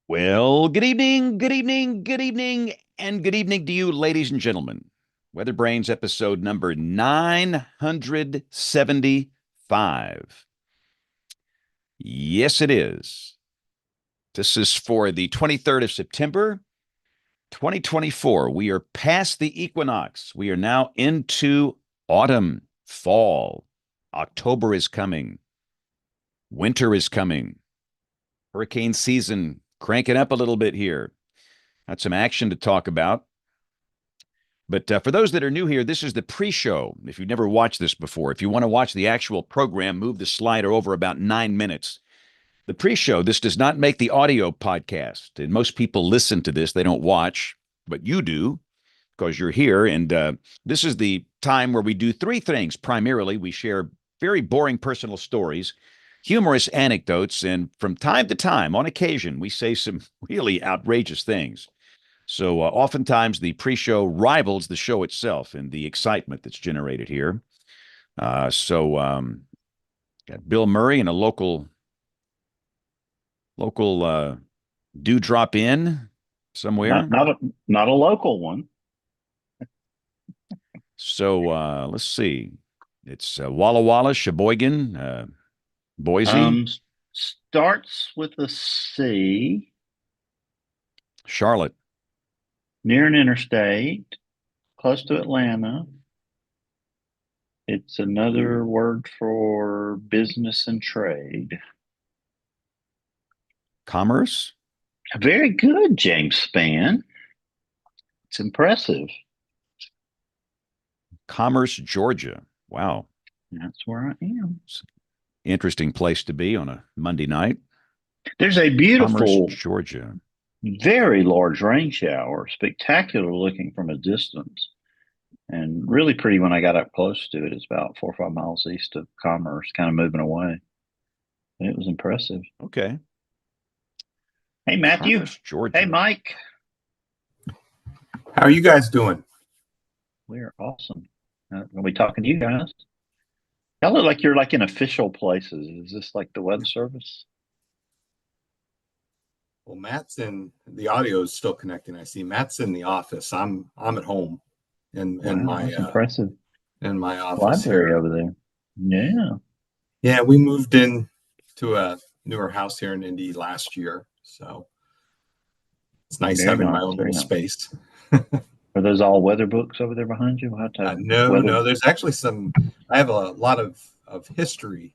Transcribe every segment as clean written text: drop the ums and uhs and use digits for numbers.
Well, good evening, good evening, good evening, and good evening to you, ladies and gentlemen. WeatherBrains episode number 975. Yes, it is. This is for the 23rd of September, 2024. We are past the equinox. We are now into autumn, fall. October is coming. Winter is coming. Hurricane season cranking up a little bit here. Got some action to talk about. But for those that are new here, this is the pre-show. If you've never watched this before, if you want to watch the actual program, move the slider over about 9 minutes. The pre-show, this does not make the audio podcast. And most people listen to this. They don't watch, but you do because you're here. And this is the time where we do three things. Primarily, we share very boring personal stories, humorous anecdotes, and from time to time, on occasion, we say some really outrageous things. So oftentimes the pre-show rivals the show itself and the excitement that's generated here. Got Bill Murray and a local do drop in somewhere. Not a local one. So let's see. It's Walla Walla, Sheboygan, Boise, Starts with a C, Charlotte. near an interstate, close to Atlanta. It's another word for business and trade. Commerce. Very good, James Spann. It's impressive. Commerce, Georgia. Wow. That's where I am. Interesting place to be on a Monday night. There's a beautiful, Commerce, Georgia. very large rain shower, spectacular looking from a distance, and really pretty when I got up close to it. It's about 4 or 5 miles east of Commerce, kind of moving away. It was impressive. Okay. Hey, Matthew. Commerce, Georgia. Hey, Mike. How are you guys doing? We're awesome. Are we talking to you guys? Y'all look like you're like in official places. Is this like the weather service? Well, Matt's in the audio is still connecting. I see Matt's in the office. I'm at home in Wow, that's impressive. in my office Library here. over there. Yeah. Yeah, we moved in to a newer house here in Indy last year, so it's nice Very having my nice, own very little nice. space. Are those all weather books over there behind you? What type of No, weather? there's actually some. I have a lot of history.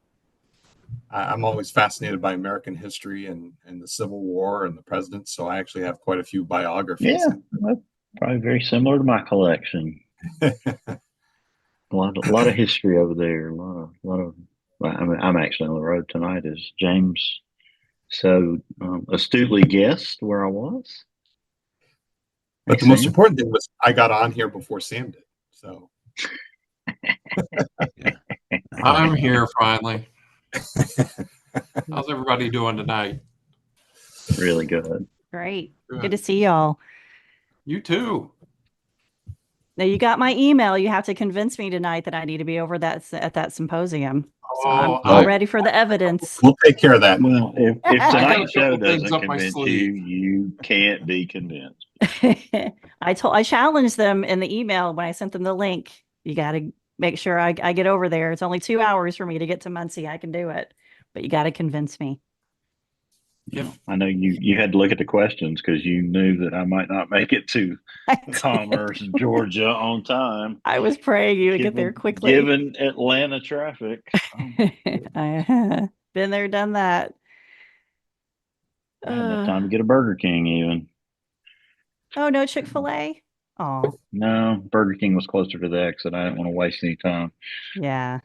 I'm always fascinated by American history and the Civil War and the presidents, so I actually have quite a few biographies. Yeah, that's probably very similar to my collection. A lot of history over there. A lot of. Well, I'm actually on the road tonight, as James so astutely guessed where I was. But Hey, the most Sam. important thing was I got on here before Sam did. So Yeah. I'm here finally. How's everybody doing tonight? Really good. Great. Good. Good to see y'all. You too. Now you got my email. You have to convince me tonight that I need to be over at that symposium. So I'm all ready for the evidence. we'll take care of that. Well, if I got a tonight's show couple things doesn't up my convince sleeve. you can't be convinced. I challenged them in the email when I sent them the link. You got to make sure I get over there. It's only 2 hours for me to get to Muncie. I can do it, but you got to convince me. I know you had to look at the questions because you knew that I might not make it to Commerce, Georgia on time. I was praying you would get there quickly. Given Atlanta traffic. I been there, done that. I had enough time to get a Burger King even. Oh, no Chick-fil-A? Oh. No, Burger King was closer to the exit. I didn't want to waste any time. Yeah.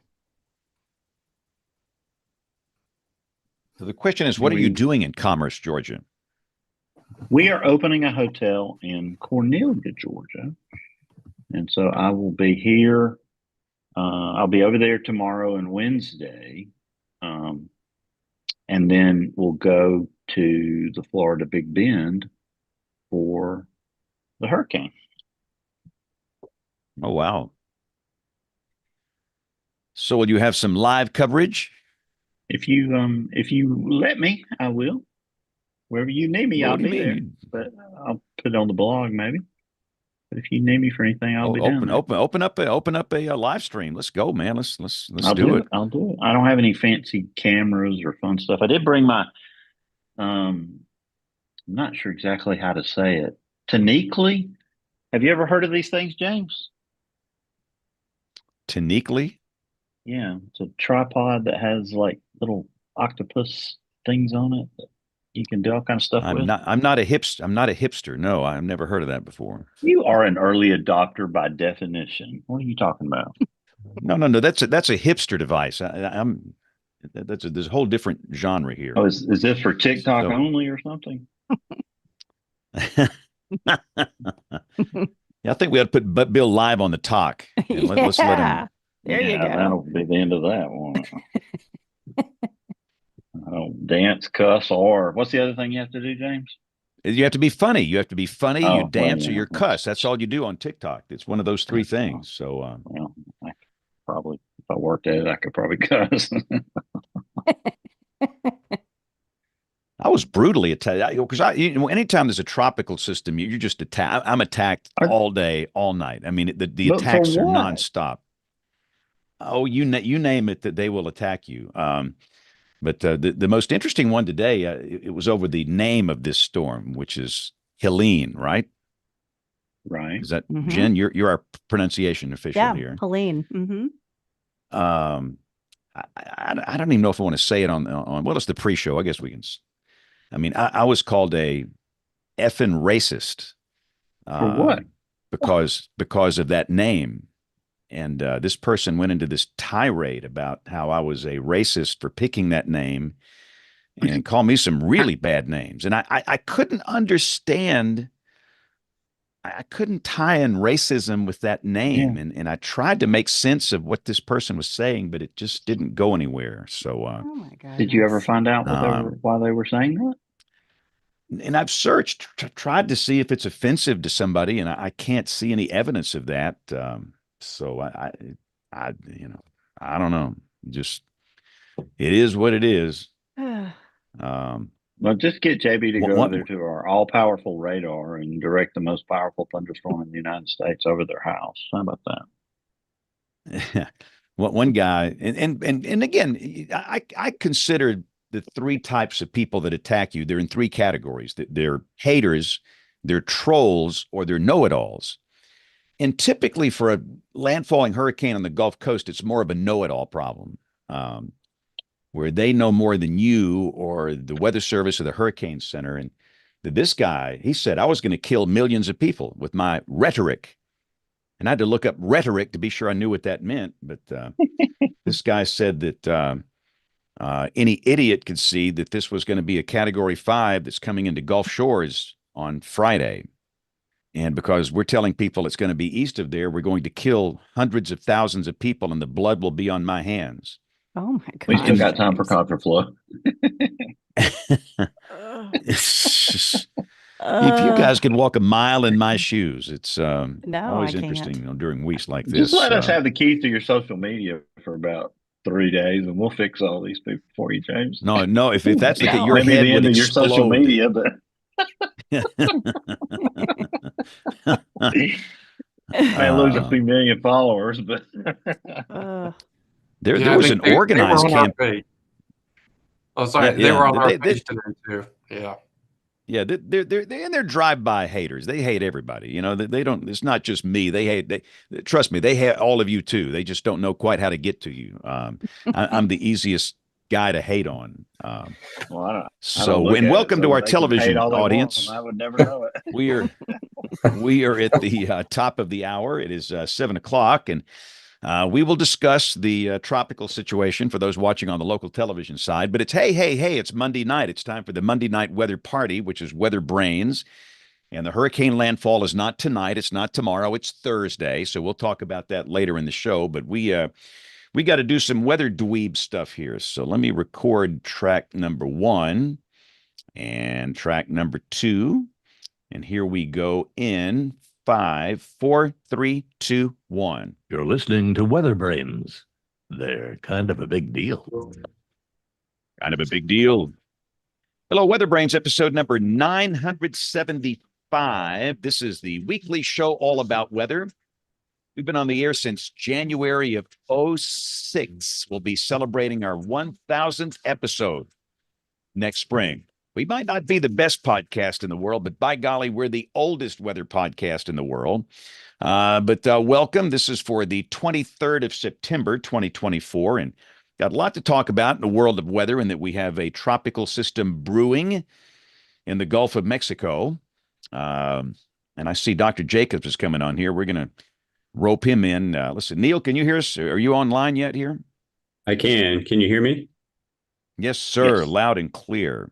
So the question is, what are you doing in Commerce, Georgia? We are opening a hotel in Cornelia, Georgia. And so I will be here. I'll be over there tomorrow and Wednesday. And then we'll go to the Florida Big Bend for the hurricane. Oh, wow. So will you have some live coverage? If you let me, I will. Wherever you need me, Well, I'll what do you be there. mean? But I'll put it on the blog maybe. But if you need me for anything, I'll be down there. Open up a live stream. Let's go, man. Let's I'll do it. I'll do it. I don't have any fancy cameras or fun stuff. I did bring my I'm not sure exactly how to say it. Tanikly. Have you ever heard of these things, James? Tanikly? Yeah, it's a tripod that has like little octopus things on it that you can do all kind of stuff with. I'm not a hipster. No, I've never heard of that before. You are an early adopter by definition. What are you talking about? No. That's a hipster device. There's a whole different genre here. Oh, is this for TikTok So- only or something? Yeah, I think we ought to put Bill live on the talk. And let's let him. There you go. That'll be the end of that one. I don't dance, cuss, or what's the other thing you have to do, James? You have to be funny. You have to be funny. Oh, You dance well, or yeah. you cuss. That's all you do on TikTok. It's one of those three things. So Well, I could probably, if I worked at it, I could probably cuss. I was brutally attacked because anytime there's a tropical system, you're just attacked. I'm attacked all day, all night. I mean, the But for attacks are what? nonstop. Oh, you name it, that they will attack you. But the most interesting one today, it was over the name of this storm, which is Helene, right? Right. Is that Mhm. Jen? You're our pronunciation official Yeah, here. Helene. I don't even know if I want to say it on well, it's the pre-show. I guess we can. I mean, I was called a effing racist For what? because of that name. And this person went into this tirade about how I was a racist for picking that name and called me some really bad names. And I couldn't understand. I couldn't tie in racism with that name. Yeah. And I tried to make sense of what this person was saying, but it just didn't go anywhere. So, Oh my god. Did you ever find out why they were saying that? and I've searched, tried to see if it's offensive to somebody, and I can't see any evidence of that. So I don't know. Just it is what it is. Well, just get JB to go What- over there to our all-powerful radar and direct the most powerful thunderstorm in the United States over their house. How about that? One guy, and again, I consider the three types of people that attack you. They're in three categories. They're haters, they're trolls, or they're know-it-alls. And typically for a landfalling hurricane on the Gulf Coast, it's more of a know-it-all problem, where they know more than you or the Weather Service or the Hurricane Center. And this guy, he said, I was going to kill millions of people with my rhetoric. And I had to look up rhetoric to be sure I knew what that meant. But this guy said that any idiot could see that this was going to be a Category 5 that's coming into Gulf Shores on Friday. And because we're telling people it's going to be east of there, we're going to kill hundreds of thousands of people and the blood will be on my hands. Oh my god. We still got time for contraflow. If you guys could walk a mile in my shoes, it's No, always I can't. interesting, during weeks like this. Just let us have the keys to your social media for about 3 days, and we'll fix all these people for you, James. No. If that's the No. case, your Maybe head the would end of your explode. social media, but I lose a few million followers. But there was an organized camp. Oh, sorry, Yeah, they were on our they- page today too. Yeah. Yeah, they're drive-by haters. They hate everybody. You know, they don't. It's not just me. Trust me. They hate all of you too. They just don't know quite how to get to you. I'm the easiest guy to hate on. well, I don't So, look and at welcome it, to so our they can hate television all they want, audience. and I would never know it. We are at the top of the hour. It is 7:00, and we will discuss the tropical situation for those watching on the local television side. But it's hey, it's Monday night. It's time for the Monday night weather party, which is WeatherBrains. And the hurricane landfall is not tonight. It's not tomorrow. It's Thursday. So we'll talk about that later in the show. But we got to do some weather dweeb stuff here. So let me record track number 1 and track number 2. And here we go in 5, 4, 3, 2, 1. You're listening to WeatherBrains. They're kind of a big deal. Kind of a big deal. Hello, WeatherBrains, episode number 975. This is the weekly show all about weather. We've been on the air since January of '06. We'll be celebrating our 1000th episode next spring. We might not be the best podcast in the world, but by golly, we're the oldest weather podcast in the world. But welcome. This is for the 23rd of September, 2024, and got a lot to talk about in the world of weather, and that we have a tropical system brewing in the Gulf of Mexico. And I see Dr. Jacobs is coming on here. We're going to rope him in. Listen, Neil, can you hear us? Are you online yet here? I can. Can you hear me? Yes, sir. Yes. Loud and clear.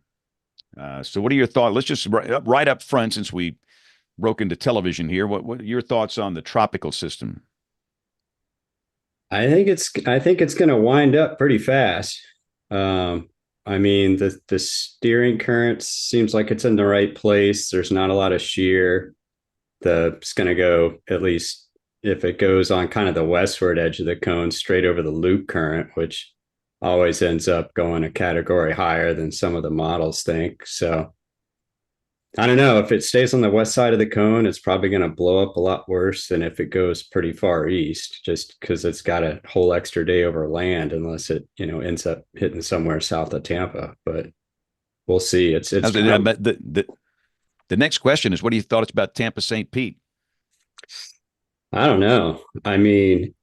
So what are your thoughts? Let's just right up front, since we broke into television here. What are your thoughts on the tropical system? I think it's going to wind up pretty fast. I mean, the steering current seems like it's in the right place. There's not a lot of shear. It's going to go, at least if it goes on kind of the westward edge of the cone, straight over the loop current, which always ends up going a category higher than some of the models think. So I don't know, if it stays on the west side of the cone, it's probably going to blow up a lot worse than if it goes pretty far east, just because it's got a whole extra day over land, unless it, ends up hitting somewhere south of Tampa. But we'll see. The next question is, what do you thought about Tampa St. Pete? I don't know. I mean,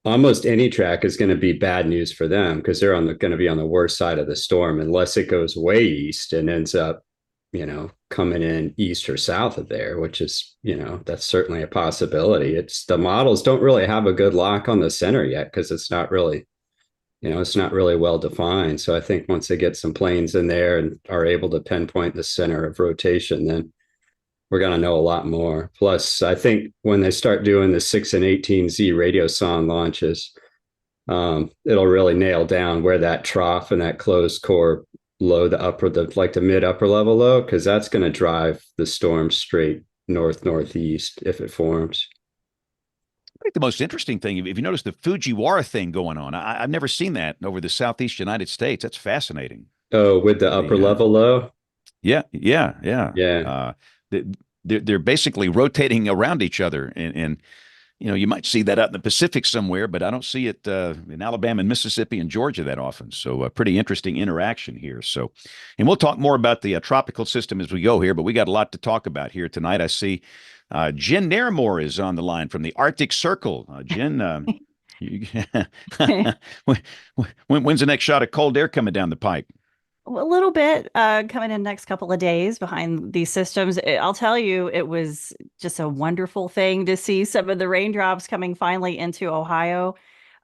almost any track is going to be bad news for them, because they're going to be on the worst side of the storm, unless it goes way east and ends up coming in east or south of there, which is, that's certainly a possibility. It's the models don't really have a good lock on the center yet, because it's not really well defined. So I think once they get some planes in there and are able to pinpoint the center of rotation, then we're going to know a lot more. Plus, I think when they start doing the 6 and 18Z radiosonde launches, it'll really nail down where that trough and that closed core low, the mid upper level low, because that's going to drive the storm straight northeast if it forms. I think the most interesting thing, if you notice the Fujiwara thing going on, I've never seen that over the southeast United States. That's fascinating. Oh, with the upper level low? Yeah. Yeah. They're basically rotating around each other, and you might see that out in the Pacific somewhere, but I don't see it in Alabama and Mississippi and Georgia that often. So a pretty interesting interaction here. So, and we'll talk more about the tropical system as we go here, but we got a lot to talk about here tonight. I see Jen Nairmore is on the line from the Arctic Circle. Jen, when's the next shot of cold air coming down the pike? A little bit coming in next couple of days behind these systems. I'll tell you, it was just a wonderful thing to see some of the raindrops coming finally into Ohio.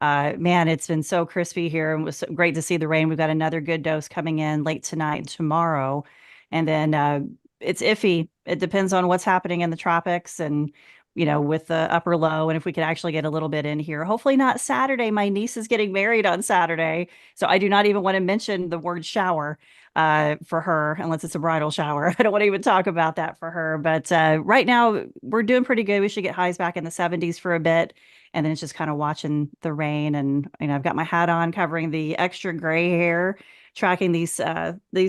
Man, it's been so crispy here, and it was great to see the rain. We've got another good dose coming in late tonight and tomorrow. And then it's iffy. It depends on what's happening in the tropics and, with the upper low, and if we could actually get a little bit in here. Hopefully not Saturday. My niece is getting married on Saturday, so I do not even want to mention the word shower for her, unless it's a bridal shower. I don't want to even talk about that for her. But right now, we're doing pretty good. We should get highs back in the 70s for a bit, and then it's just kind of watching the rain. And I've got my hat on, covering the extra gray hair, tracking these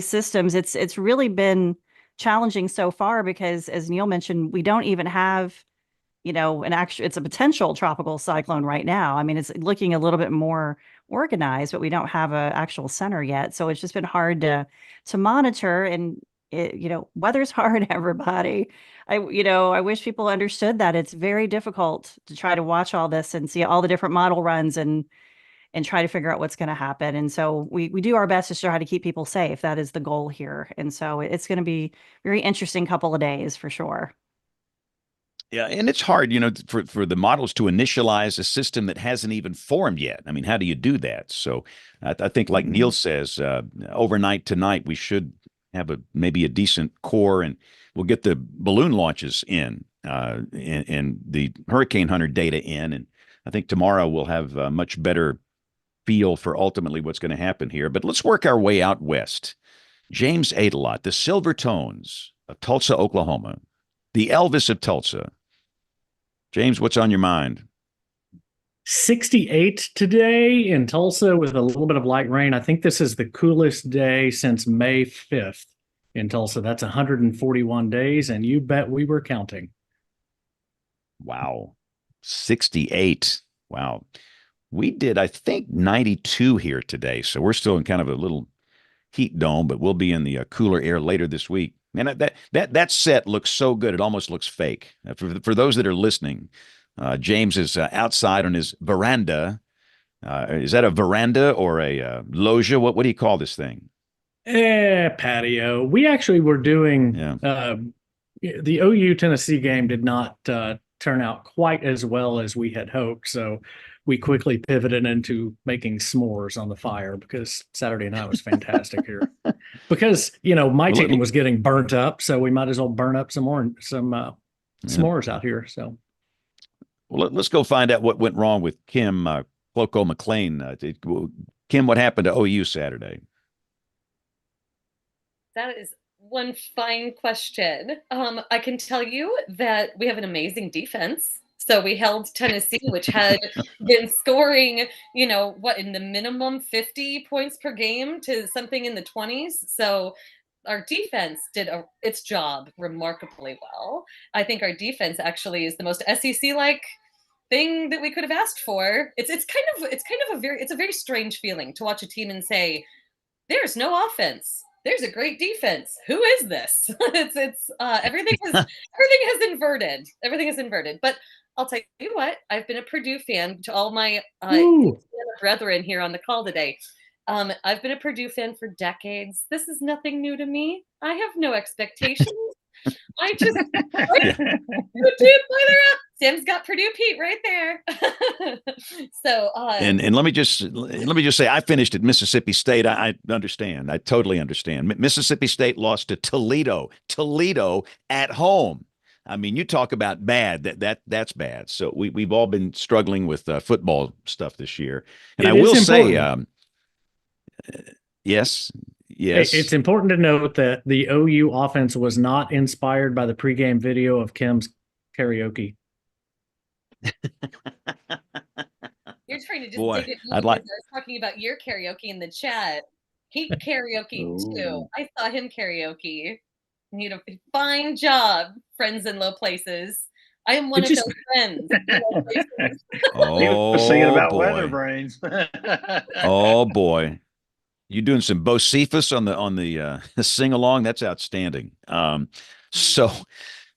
systems. It's really been challenging so far, because, as Neil mentioned, we don't even have it's a potential tropical cyclone right now. I mean, it's looking a little bit more organized, but we don't have an actual center yet. So it's just been hard to monitor. And weather's hard, everybody. I wish people understood that it's very difficult to try to watch all this and see all the different model runs and try to figure out what's going to happen. And so we do our best to try to keep people safe. That is the goal here. And so it's going to be a very interesting couple of days for sure. Yeah, and it's hard, for the models to initialize a system that hasn't even formed yet. I mean, how do you do that? So I think, like Neil says, overnight tonight, we should have maybe a decent core, and we'll get the balloon launches in and the Hurricane Hunter data in. And I think tomorrow we'll have a much better feel for ultimately what's going to happen here. But let's work our way out west. James Adelot, the Silver Tones of Tulsa, Oklahoma, the Elvis of Tulsa. James, what's on your mind? 68 today in Tulsa with a little bit of light rain. I think this is the coolest day since May 5th in Tulsa. That's 141 days, and you bet we were counting. Wow. 68. Wow. We did, I think, 92 here today. So we're still in kind of a little heat dome, but we'll be in the cooler air later this week. Man, that set looks so good. It almost looks fake. For those that are listening, James is outside on his veranda. Is that a veranda or a loggia? What do you call this thing? Patio. We actually were doing Yeah. The OU Tennessee game did not turn out quite as well as we had hoped. So we quickly pivoted into making s'mores on the fire because Saturday night was fantastic here. Because, my chicken was getting burnt up, so we might as well burn up some s'mores out here. So, well, let's go find out what went wrong with Kim Cloco McLean. Kim, what happened to OU Saturday? That is one fine question. I can tell you that we have an amazing defense. So we held Tennessee, which had been scoring, in the minimum 50 points per game to something in the 20s. So our defense did its job remarkably well. I think our defense actually is the most SEC-like thing that we could have asked for. It's a very strange feeling to watch a team and say, there's no offense. There's a great defense. Who is this? Everything has inverted. Everything is inverted. But I'll tell you what, I've been a Purdue fan. To all my brethren here on the call today, I've been a Purdue fan for decades. This is nothing new to me. I have no expectations. I just Sam's got Purdue Pete right there. So and let me just say, I finished at Mississippi State. I understand. I totally understand. Mississippi State lost to Toledo at home. I mean, you talk about bad. That's bad. So we've all been struggling with football stuff this year. And I will say, yes. It's important to note that the OU offense was not inspired by the pregame video of Kim's karaoke. You're trying to just Boy, dig it. I was talking about your karaoke in the chat. He karaoke too. I saw him karaoke. He did a fine job, friends in low places. I am one of those friends. Oh, he was singing about boy. WeatherBrains. Oh boy. You doing some Bocephus on the sing along? That's outstanding. So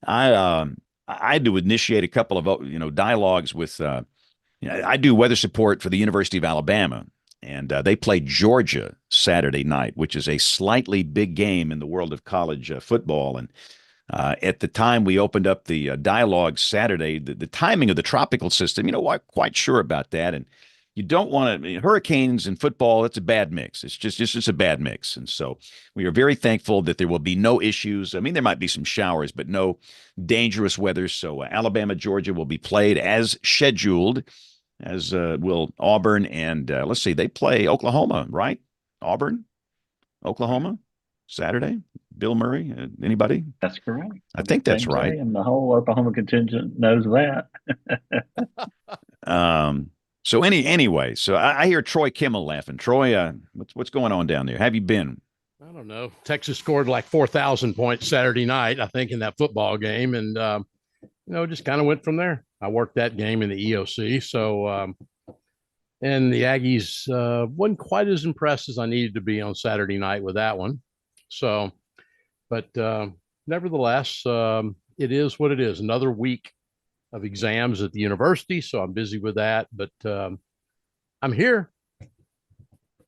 I had to initiate a couple of dialogues with I do weather support for the University of Alabama, and they play Georgia Saturday night, which is a slightly big game in the world of college football. And at the time we opened up the dialogue Saturday, the timing of the tropical system, I'm quite sure about that. And you don't want to hurricanes and football. It's a bad mix. It's just a bad mix. And so we are very thankful that there will be no issues. I mean, there might be some showers, but no dangerous weather. So Alabama, Georgia will be played as scheduled, as will Auburn. And let's see, they play Oklahoma, right? Auburn, Oklahoma, Saturday. Bill Murray, anybody? That's correct. I think that's right. And the whole Oklahoma contingent knows that. So anyway, so I hear Troy Kimmel laughing. Troy, what's going on down there? Have you been? I don't know. Texas scored like 4,000 points Saturday night, I think, in that football game, and just kind of went from there. I worked that game in the EOC, so and the Aggies wasn't quite as impressed as I needed to be on Saturday night with that one. So, but nevertheless, it is what it is. Another week of exams at the university, so I'm busy with that, but I'm here.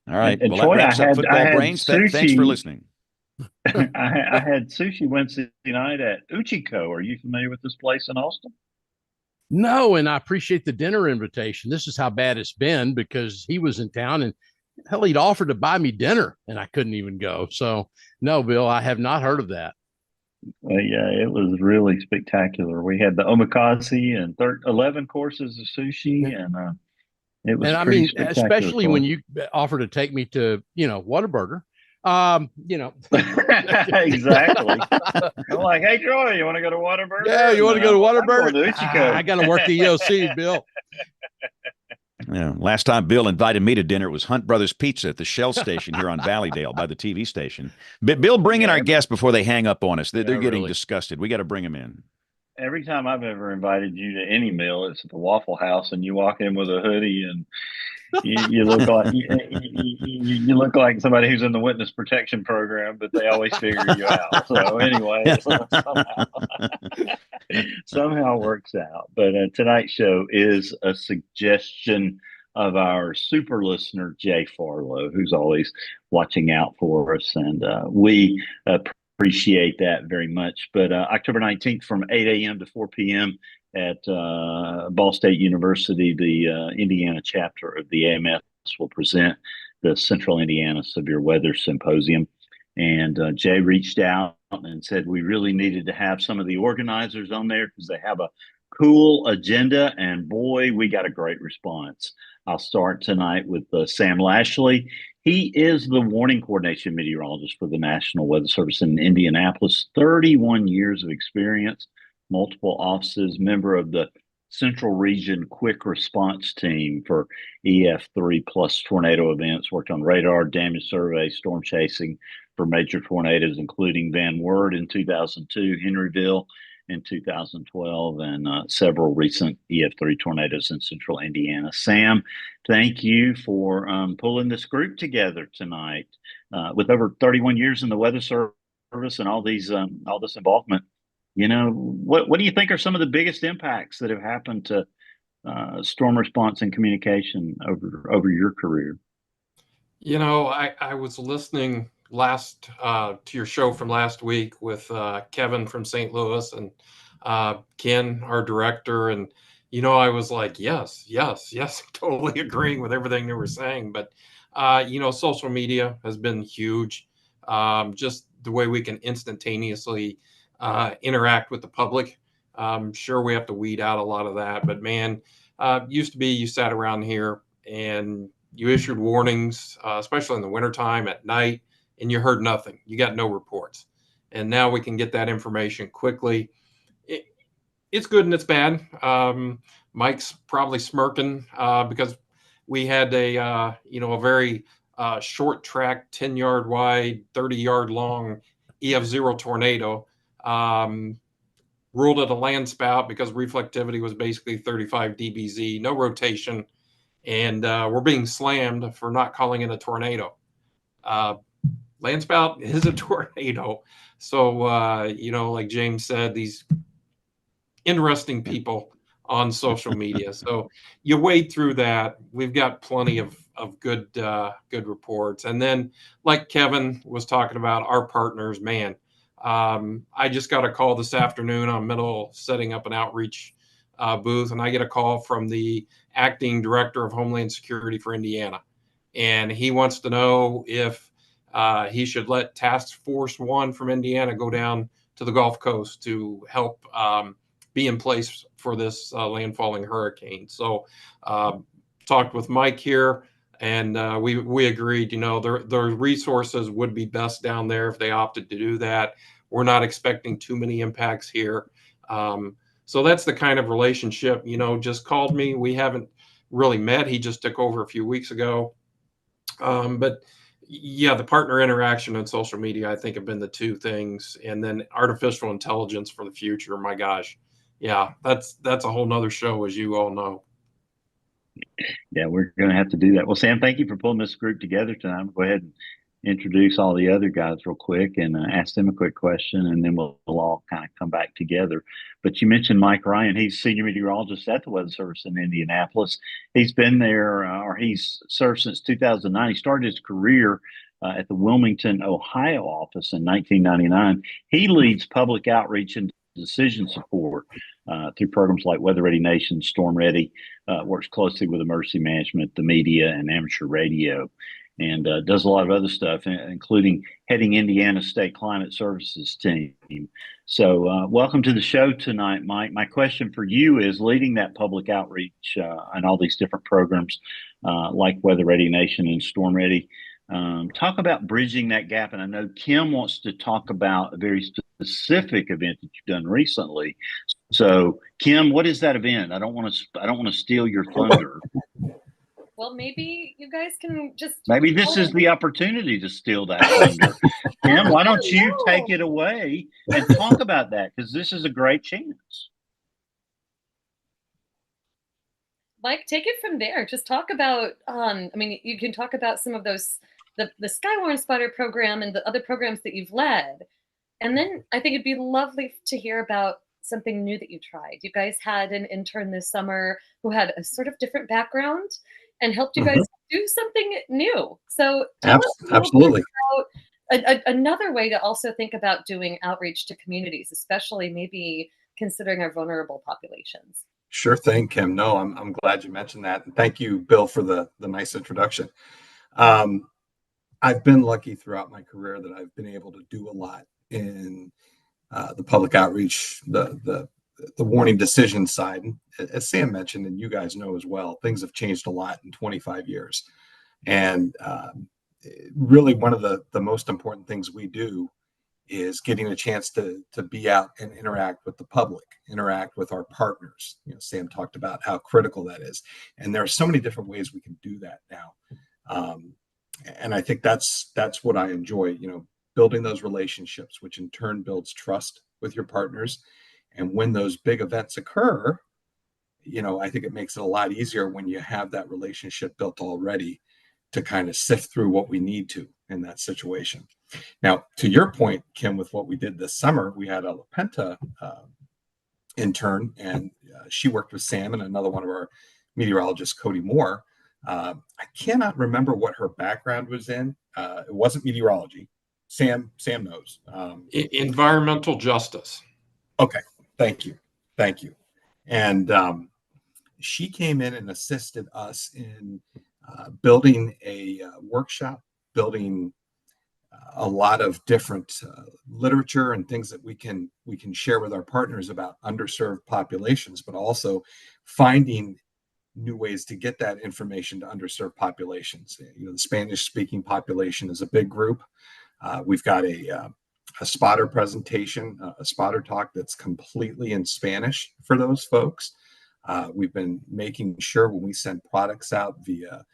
All right. And well, Troy, that wraps up Football Brains. Thanks for listening. I had sushi Wednesday night at Uchiko. Are you familiar with this place in Austin? No, and I appreciate the dinner invitation. This is how bad it's been because he was in town and hell, he'd offered to buy me dinner and I couldn't even go. So no, Bill, I have not heard of that. Well, yeah, it was really spectacular. We had the omakase and 11 courses of sushi, and it was. And I mean, especially when you offer to take me to, Whataburger, exactly. I'm like, hey, Troy, you want to go to Whataburger? Yeah, you want to go to Whataburger? I got to work the EOC, Bill. Yeah. Last time Bill invited me to dinner, it was Hunt Brothers Pizza at the Shell station here on Valleydale by the TV station. But Bill, bring in our guests before they hang up on us. They're getting really. disgusted. We got to bring them in. Every time I've ever invited you to any meal, it's at the Waffle House, and you walk in with a hoodie, and you look like you look like somebody who's in the witness protection program, but they always figure you out. So anyway, somehow works out. But tonight's show is a suggestion of our super listener Jay Farlow, who's always watching out for us, and we appreciate that very much. But October 19th from 8 a.m. to 4 p.m. at Ball State University, the Indiana chapter of the AMS will present the Central Indiana Severe Weather Symposium. And Jay reached out and said we really needed to have some of the organizers on there because they have a cool agenda. And boy, we got a great response. I'll start tonight with Sam Lashley. He is the warning coordination meteorologist for the National Weather Service in Indianapolis, 31 years of experience, multiple offices, member of the Central Region Quick Response Team for EF3 plus tornado events, worked on radar, damage survey, storm chasing for major tornadoes, including Van Wert in 2002, Henryville in 2012, and several recent EF3 tornadoes in central Indiana. Sam, thank you for pulling this group together tonight. With over 31 years in the Weather Service and all this involvement, you know, what do you think are some of the biggest impacts that have happened to storm response and communication over your career? You know, I was listening to your show from last week with Kevin from St. Louis and Ken, our director, and you know, I was like, yes, totally agreeing with everything they were saying. But you know, social media has been huge. Just the way we can instantaneously interact with the public. Sure, we have to weed out a lot of that, but man, used to be you sat around here and you issued warnings, especially in the wintertime at night, and you heard nothing. You got no reports. And now we can get that information quickly. It's good and it's bad. Mike's probably smirking because we had a very short track, 10-yard wide, 30-yard long EF0 tornado. Ruled it a land spout because reflectivity was basically 35 dBz, no rotation, and we're being slammed for not calling it a tornado. Land spout is a tornado. So, you know, like James said, these interesting people on social media. So you wade through that. We've got plenty of good reports. And then, like Kevin was talking about, our partners, man, I just got a call this afternoon. I'm setting up an outreach booth, and I get a call from the acting director of Homeland Security for Indiana. And he wants to know if he should let Task Force 1 from Indiana go down to the Gulf Coast to help be in place for this landfalling hurricane. So talked with Mike here, and we agreed, you know, their resources would be best down there if they opted to do that. We're not expecting too many impacts here. So that's the kind of relationship, you know, just called me. We haven't really met. He just took over a few weeks ago. But yeah, the partner interaction and social media, I think, have been the two things. And then artificial intelligence for the future. My gosh. Yeah, that's a whole nother show, as you all know. Yeah, we're going to have to do that. Well, Sam, thank you for pulling this group together tonight. I'll go ahead and introduce all the other guys real quick and ask them a quick question, and then we'll all kind of come back together. But you mentioned Mike Ryan. He's senior meteorologist at the Weather Service in Indianapolis. He's been there, or he's served since 2009. He started his career at the Wilmington, Ohio office in 1999. He leads public outreach and decision support through programs like Weather Ready Nation, Storm Ready, works closely with emergency management, the media, and amateur radio, and does a lot of other stuff, including heading Indiana State Climate Services team. So welcome to the show tonight, Mike. My question for you is, leading that public outreach and all these different programs like Weather Ready Nation and Storm Ready, talk about bridging that gap. And I know Kim wants to talk about a very specific event that you've done recently. So, Kim, what is that event? I don't want to steal your thunder. Well, maybe you guys can just. Maybe this is the opportunity to steal that thunder. Tim, why don't you take it away and talk about that? Because this is a great chance. Mike, take it from there. Just talk about, I mean, you can talk about some of those, the Skywarn Spotter program and the other programs that you've led. And then I think it'd be lovely to hear about something new that you tried. You guys had an intern this summer who had a sort of different background and helped you guys do something new. So tell us a little bit about another way to also think about doing outreach to communities, especially maybe considering our vulnerable populations. Sure thing, Kim. No, I'm glad you mentioned that. And thank you, Bill, for the nice introduction. I've been lucky throughout my career that I've been able to do a lot in the public outreach, the warning decision side. And as Sam mentioned, and you guys know as well, things have changed a lot in 25 years. And really, one of the most important things we do is getting a chance to be out and interact with the public, interact with our partners. You know, Sam talked about how critical that is, and there are so many different ways we can do that now. And I think that's what I enjoy. You know, building those relationships, which in turn builds trust with your partners. And when those big events occur, you know, I think it makes it a lot easier when you have that relationship built already to kind of sift through what we need to in that situation. Now, to your point, Kim, with what we did this summer, we had a La Penta intern, and she worked with Sam and another one of our meteorologists, Cody Moore. I cannot remember what her background was in. It wasn't meteorology. Sam knows. Environmental justice. Okay, thank you. And she came in and assisted us in building a workshop, building a lot of different literature and things that we can share with our partners about underserved populations, but also finding new ways to get that information to underserved populations. You know, the Spanish-speaking population is a big group. We've got a spotter presentation, a spotter talk that's completely in Spanish for those folks. We've been making sure when we send products out via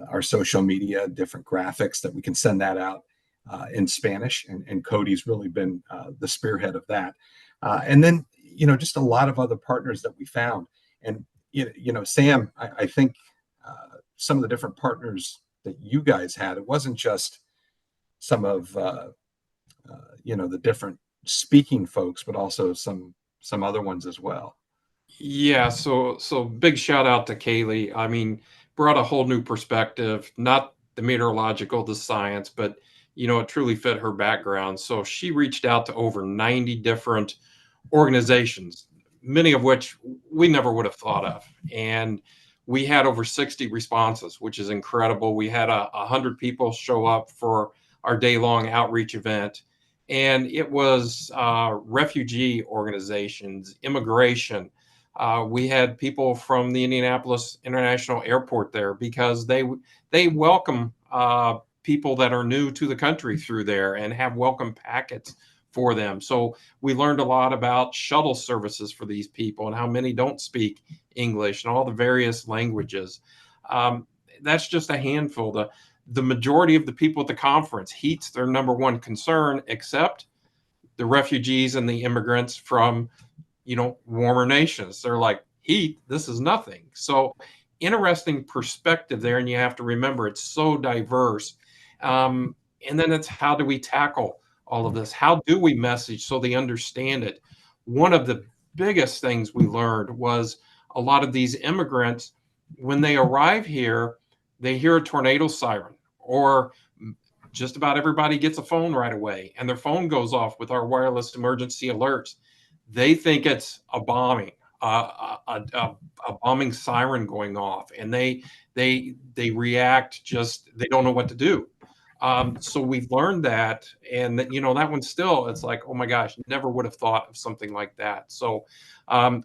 our social media, different graphics, that we can send that out in Spanish. And Cody's really been the spearhead of that. And then, you know, just a lot of other partners that we found. And, you know, Sam, I think some of the different partners that you guys had, it wasn't just some of, you know, the different speaking folks, but also some other ones as well. Yeah, so big shout out to Kaylee. I mean, brought a whole new perspective, not the meteorological, the science, but you know, it truly fit her background. So she reached out to over 90 different organizations, many of which we never would have thought of. And we had over 60 responses, which is incredible. We had 100 people show up for our day-long outreach event. And it was refugee organizations, immigration. We had people from the Indianapolis International Airport there because they welcome people that are new to the country through there and have welcome packets for them. So we learned a lot about shuttle services for these people and how many don't speak English and all the various languages. That's just a handful. The majority of the people at the conference, heat's their number one concern, except the refugees and the immigrants from, you know, warmer nations. They're like, heat, this is nothing. So interesting perspective there. And you have to remember it's so diverse. And then it's how do we tackle all of this? How do we message so they understand it? One of the biggest things we learned was a lot of these immigrants, when they arrive here, they hear a tornado siren, or just about everybody gets a phone right away, and their phone goes off with our wireless emergency alerts. They think it's a bombing, a bombing siren going off, and they react, just they don't know what to do. So we've learned that, and that, you know, that one still, it's like, oh my gosh, never would have thought of something like that. So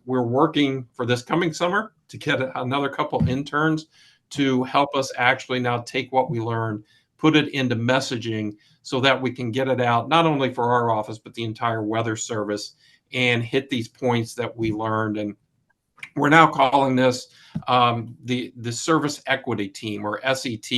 we're working for this coming summer to get another couple interns to help us actually now take what we learned, put it into messaging so that we can get it out, not only for our office, but the entire weather service, and hit these points that we learned. And We're now calling this the Service Equity Team, or SET,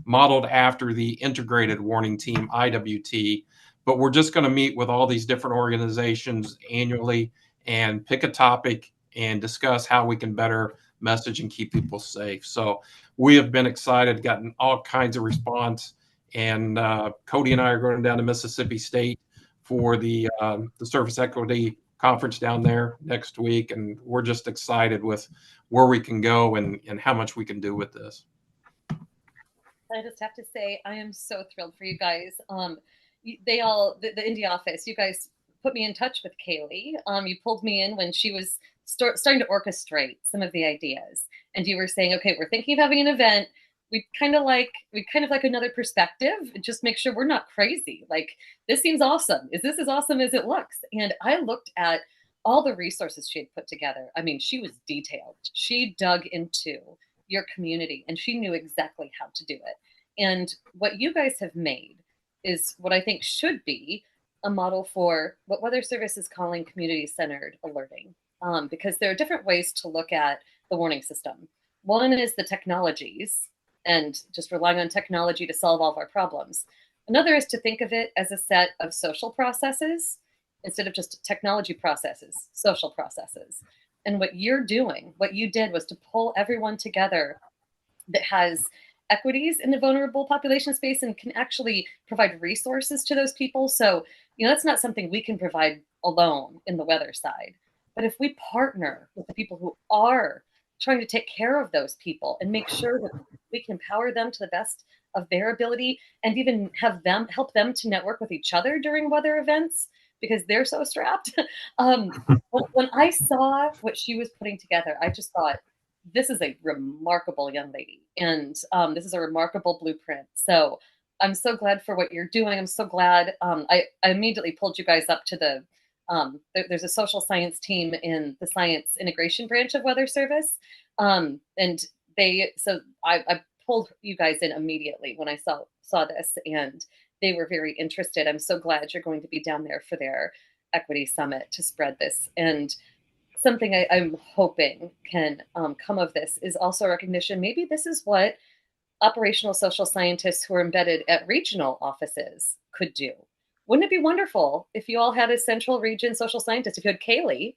modeled after the Integrated Warning Team, IWT. But we're just going to meet with all these different organizations annually and pick a topic and discuss how we can better message and keep people safe. So we have been excited, gotten all kinds of response. And Cody and I are going down to Mississippi State for the Service Equity Conference down there next week, and we're just excited with where we can go and how much we can do with this. I just have to say, I am so thrilled for you guys. The Indy office, you guys put me in touch with Kaylee. You pulled me in when she was starting to orchestrate some of the ideas, and you were saying, okay, we're thinking of having an event. We kind of like another perspective. Just make sure we're not crazy. Like, this seems awesome. Is this as awesome as it looks? And I looked at all the resources she had put together. I mean, she was detailed. She dug into your community and she knew exactly how to do it. And what you guys have made is what I think should be a model for what Weather Service is calling community-centered alerting, because there are different ways to look at the warning system. One is the technologies and just relying on technology to solve all of our problems. Another is to think of it as a set of social processes instead of just technology processes, social processes. And what you're doing, what you did, was to pull everyone together that has equities in the vulnerable population space and can actually provide resources to those people. So, that's not something we can provide alone in the weather side. But if we partner with the people who are trying to take care of those people and make sure that we can empower them to the best of their ability, and even help them to network with each other during weather events because they're so strapped. When I saw what she was putting together, I just thought, this is a remarkable young lady, and this is a remarkable blueprint. So I'm so glad for what you're doing. I'm so glad. I immediately pulled you guys up to the there's a social science team in the science integration branch of Weather Service. And I pulled you guys in immediately when I saw this, and they were very interested. I'm so glad you're going to be down there for their equity summit to spread this. And something I'm hoping can come of this is also recognition. Maybe this is what operational social scientists who are embedded at regional offices could do. Wouldn't it be wonderful if you all had a central region social scientist, if you had Kaylee,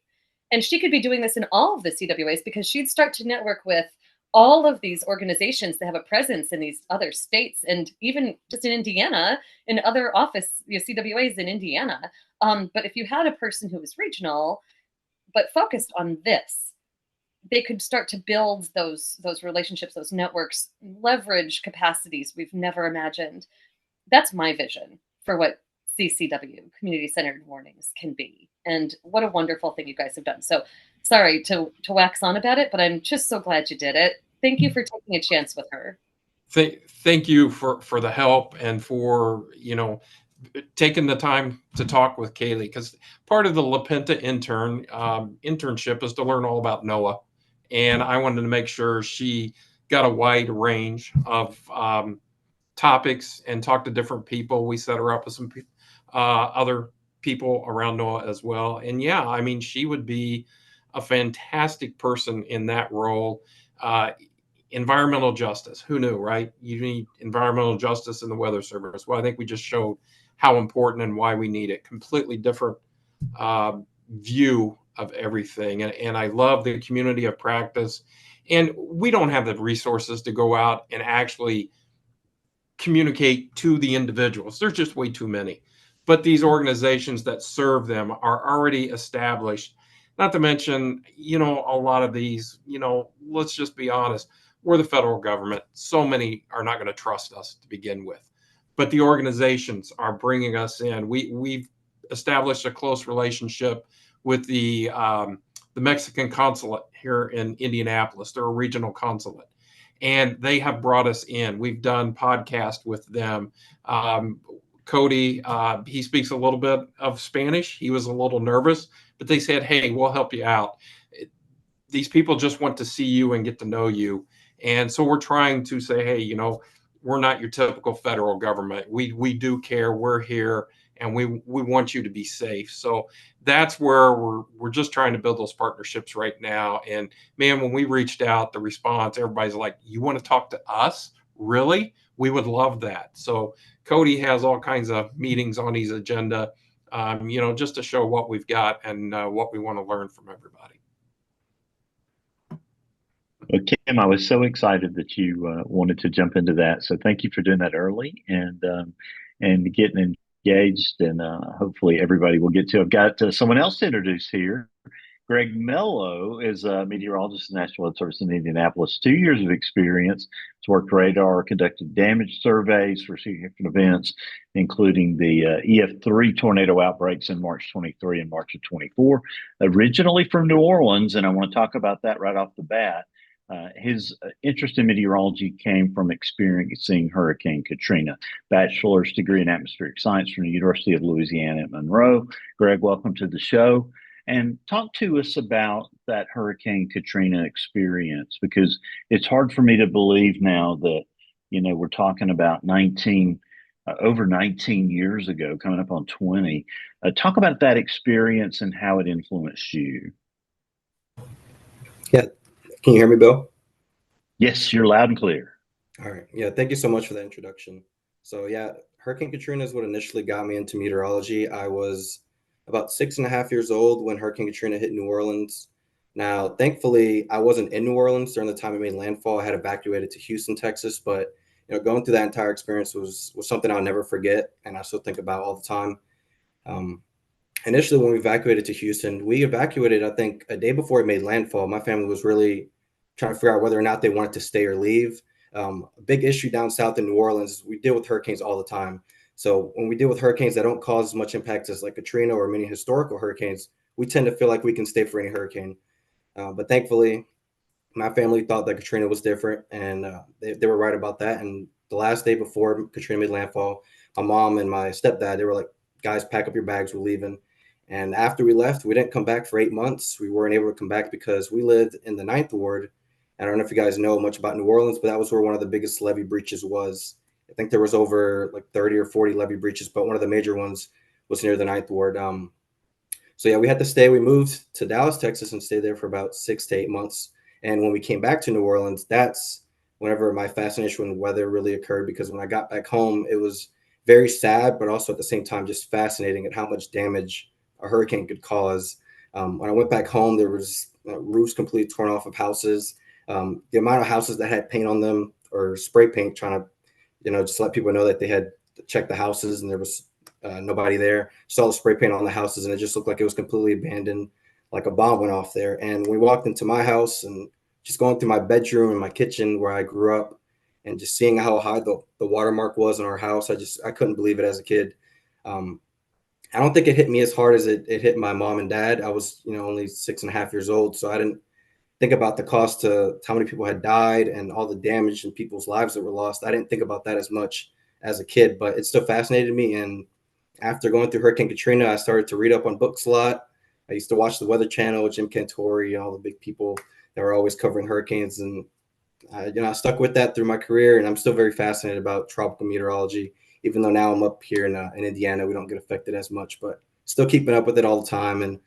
and she could be doing this in all of the CWAs, because she'd start to network with all of these organizations that have a presence in these other states, and even just in Indiana, in other CWAs in Indiana. But if you had a person who was regional, but focused on this, they could start to build those relationships, those networks, leverage capacities we've never imagined. That's my vision for what CCW, community-centered warnings, can be. And what a wonderful thing you guys have done. So sorry to wax on about it, but I'm just so glad you did it. Thank you for taking a chance with her. Thank you for the help and for, taking the time to talk with Kaylee, because part of the LaPenta internship is to learn all about NOAA. And I wanted to make sure she got a wide range of topics and talk to different people. We set her up with some other people around NOAA as well. And yeah, I mean, she would be a fantastic person in that role. Environmental justice, who knew, right? You need environmental justice in the Weather Service. Well, I think we just showed how important and why we need it. Completely different view of everything. And I love the community of practice. And we don't have the resources to go out and actually communicate to the individuals. There's just way too many. But these organizations that serve them are already established. Not to mention, a lot of these, let's just be honest, we're the federal government. So many are not going to trust us to begin with. But the organizations are bringing us in. We've established a close relationship with the Mexican consulate here in Indianapolis. They're a regional consulate, and they have brought us in. We've done podcasts with them. Cody, he speaks a little bit of Spanish. He was a little nervous, but they said, hey, we'll help you out. These people just want to see you and get to know you. And so we're trying to say, hey, we're not your typical federal government. We do care. We're here. and we want you to be safe. So that's where we're just trying to build those partnerships right now. And man, when we reached out, the response, everybody's like, "You want to talk to us? Really? We would love that." So Cody has all kinds of meetings on his agenda, just to show what we've got and what we want to learn from everybody. Well, Kim, I was so excited that you wanted to jump into that. So thank you for doing that early and getting engaged. And hopefully everybody will get to. I've got someone else to introduce here. Greg Mello is a meteorologist in National Weather Service in Indianapolis. 2 years of experience. He's worked radar, conducted damage surveys for significant events, including the EF3 tornado outbreaks in March 23 and March of 24. Originally from New Orleans, and I want to talk about that right off the bat. His interest in meteorology came from experiencing Hurricane Katrina. Bachelor's degree in atmospheric science from the University of Louisiana at Monroe. Greg, welcome to the show. And talk to us about that Hurricane Katrina experience, because it's hard for me to believe now that, we're talking about over 19 years ago, coming up on 20. Talk about that experience and how it influenced you. Yeah. Can you hear me, Bill? Yes, you're loud and clear. All right. Yeah. Thank you so much for that introduction. So yeah, Hurricane Katrina is what initially got me into meteorology. I was about 6.5 years old when Hurricane Katrina hit New Orleans. Now, thankfully, I wasn't in New Orleans during the time it made landfall. I had evacuated to Houston, Texas, but going through that entire experience was something I'll never forget, and I still think about all the time. Initially, when we evacuated to Houston, we evacuated, I think, a day before it made landfall. My family was really trying to figure out whether or not they wanted to stay or leave. A big issue down south in New Orleans is we deal with hurricanes all the time. So when we deal with hurricanes that don't cause as much impact as like Katrina or many historical hurricanes, we tend to feel like we can stay for any hurricane. But thankfully, my family thought that Katrina was different, and they were right about that. And the last day before Katrina made landfall, my mom and my stepdad, they were like, "Guys, pack up your bags, we're leaving." And after we left, we didn't come back for 8 months. We weren't able to come back because we lived in the Ninth Ward. I don't know if you guys know much about New Orleans, but that was where one of the biggest levee breaches was. I think there was over like 30 or 40 levee breaches, but one of the major ones was near the Ninth Ward. So yeah, we had to stay. We moved to Dallas, Texas, and stayed there for about 6 to 8 months. And when we came back to New Orleans, that's whenever my fascination with weather really occurred, because when I got back home, it was very sad, but also at the same time just fascinating at how much damage a hurricane could cause. When I went back home, there was roofs completely torn off of houses. The amount of houses that had paint on them or spray paint, trying to, just let people know that they had checked the houses and there was nobody there. Saw the spray paint on the houses and it just looked like it was completely abandoned, like a bomb went off there. And we walked into my house and just going through my bedroom and my kitchen where I grew up and just seeing how high the watermark was in our house, I couldn't believe it as a kid. I don't think it hit me as hard as it hit my mom and dad. I was, only 6.5 years old. So I didn't think about the cost to how many people had died and all the damage and people's lives that were lost. I didn't think about that as much as a kid, but it still fascinated me. And after going through Hurricane Katrina, I started to read up on books a lot. I used to watch the Weather Channel with Jim Cantori, all the big people that were always covering hurricanes. And, I stuck with that through my career. And I'm still very fascinated about tropical meteorology, even though now I'm up here in Indiana, we don't get affected as much, but still keeping up with it all the time. And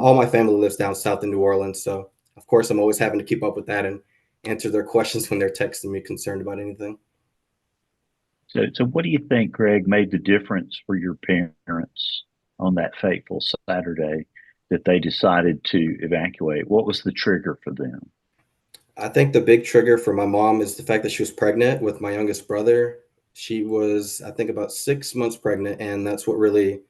all my family lives down south in New Orleans. So of course, I'm always having to keep up with that and answer their questions when they're texting me concerned about anything. So what do you think, Greg, made the difference for your parents on that fateful Saturday that they decided to evacuate? What was the trigger for them? I think the big trigger for my mom is the fact that she was pregnant with my youngest brother. She was, I think, about 6 months pregnant, and that's what really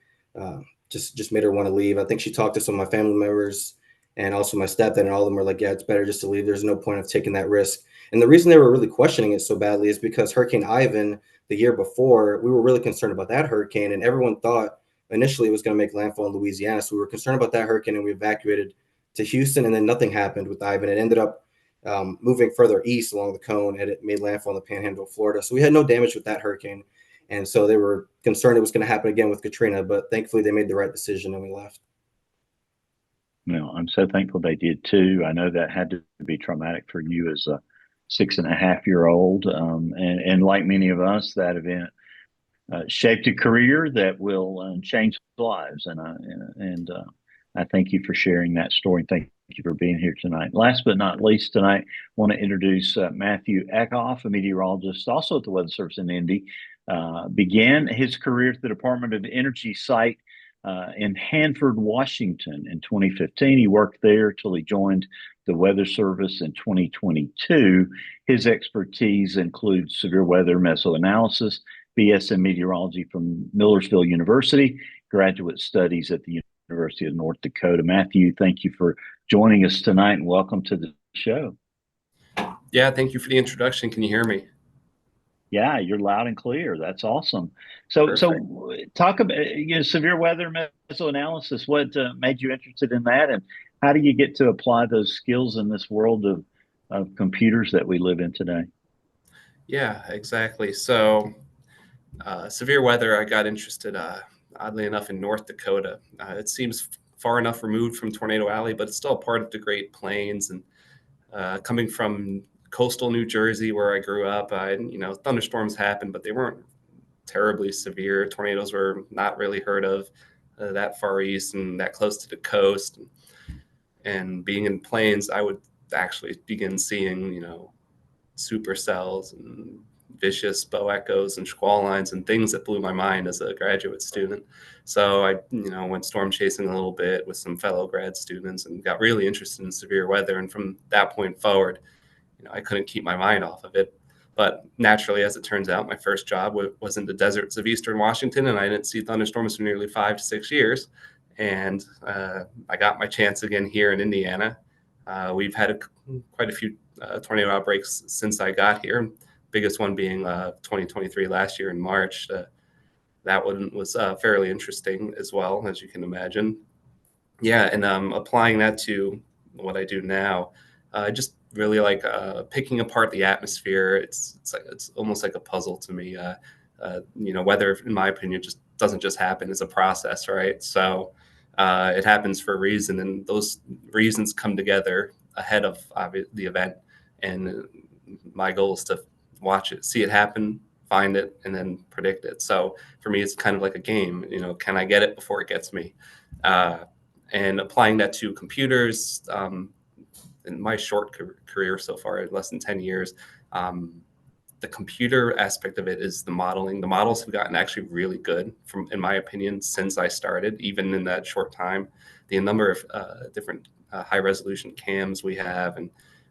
just made her want to leave. I think she talked to some of my family members and also my stepdad, and all of them were like, "Yeah, it's better just to leave. There's no point of taking that risk." And the reason they were really questioning it so badly is because Hurricane Ivan, the year before, we were really concerned about that hurricane, and everyone thought initially it was going to make landfall in Louisiana. So we were concerned about that hurricane, and we evacuated to Houston, and then nothing happened with Ivan. It ended up moving further east along the cone, and it made landfall in the Panhandle of Florida. So we had no damage with that hurricane. And so they were concerned it was going to happen again with Katrina, but thankfully they made the right decision and we left. No, I'm so thankful they did too. I know that had to be traumatic for you as a 6.5-year-old. And like many of us, that event shaped a career that will change lives. And I thank you for sharing that story. Thank you for being here tonight. Last but not least, tonight, I want to introduce Matthew Eckhoff, a meteorologist also at the Weather Service in Indy. Began his career at the Department of Energy site in Hanford, Washington in 2015. He worked there till he joined the Weather Service in 2022. His expertise includes severe weather mesoanalysis, BS in meteorology from Millersville University, graduate studies at the University of North Dakota. Matthew, thank you for joining us tonight and welcome to the show. Yeah, thank you for the introduction. Can you hear me? Yeah, you're loud and clear. That's awesome. So talk about severe weather mesoanalysis. What made you interested in that, and how do you get to apply those skills in this world of computers that we live in today? Yeah, exactly. So severe weather, I got interested, oddly enough, in North Dakota. It seems far enough removed from Tornado Alley, but it's still a part of the Great Plains. And coming from coastal New Jersey, where I grew up, thunderstorms happened, but they weren't terribly severe. Tornadoes were not really heard of that far east and that close to the coast. And being in plains, I would actually begin seeing, supercells and vicious bow echoes and squall lines and things that blew my mind as a graduate student. So I, went storm chasing a little bit with some fellow grad students and got really interested in severe weather. And from that point forward, I couldn't keep my mind off of it. But naturally, as it turns out, my first job was in the deserts of Eastern Washington, and I didn't see thunderstorms for nearly 5 to 6 years. And I got my chance again here in Indiana. We've had quite a few tornado outbreaks since I got here. Biggest one being 2023 last year in March. That one was fairly interesting as well, as you can imagine. Yeah, and applying that to what I do now, I just really like picking apart the atmosphere. It's almost like a puzzle to me. Weather, in my opinion, just doesn't just happen. It's a process, right? So it happens for a reason, and those reasons come together ahead of the event. And my goal is to watch it, see it happen, find it, and then predict it. So for me, it's kind of like a game. Can I get it before it gets me? And applying that to computers, in my short career so far, less than 10 years, the computer aspect of it is the modeling. The models have gotten actually really good, in my opinion, since I started, even in that short time. The number of different high resolution cams we have and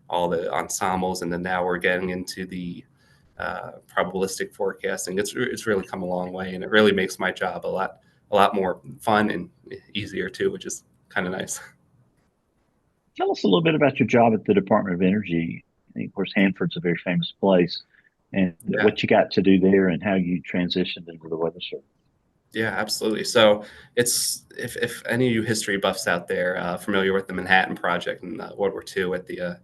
all the ensembles, and then now we're getting into the probabilistic forecasting. It's really come a long way, and it really makes my job a lot more fun and easier too, which is kind of nice. Tell us a little bit about your job at the Department of Energy. Of course, Hanford's a very famous place, and what you got to do there and how you transitioned into the Weather Service. Yeah, absolutely. So it's if any of you history buffs out there familiar with the Manhattan Project in World War II at the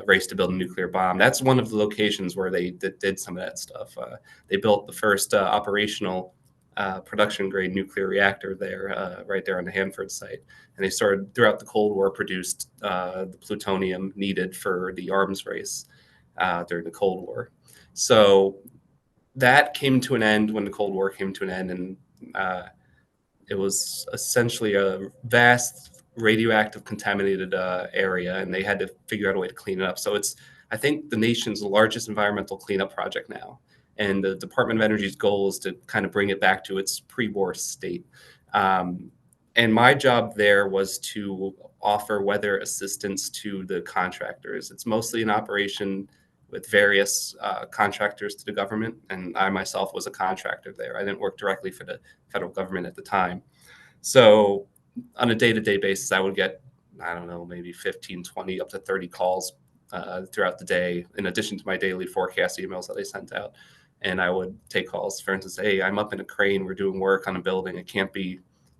race to build a nuclear bomb, that's one of the locations where they did some of that stuff. They built the first operational production grade nuclear reactor there, right there on the Hanford site. And they started throughout the Cold War produced the plutonium needed for the arms race during the Cold War. So that came to an end when the Cold War came to an end, and it was essentially a vast radioactive contaminated area, and they had to figure out a way to clean it up. So it's, I think, the nation's largest environmental cleanup project now. And the Department of Energy's goal is to kind of bring it back to its pre-war state. And my job there was to offer weather assistance to the contractors. It's mostly an operation with various contractors to the government, and I myself was a contractor there. I didn't work directly for the federal government at the time. So on a day-to-day basis, I would get, I don't know, maybe 15, 20, up to 30 calls throughout the day, in addition to my daily forecast emails that I sent out. And I would take calls, for instance, hey, I'm up in a crane, we're doing work on a building, it can't be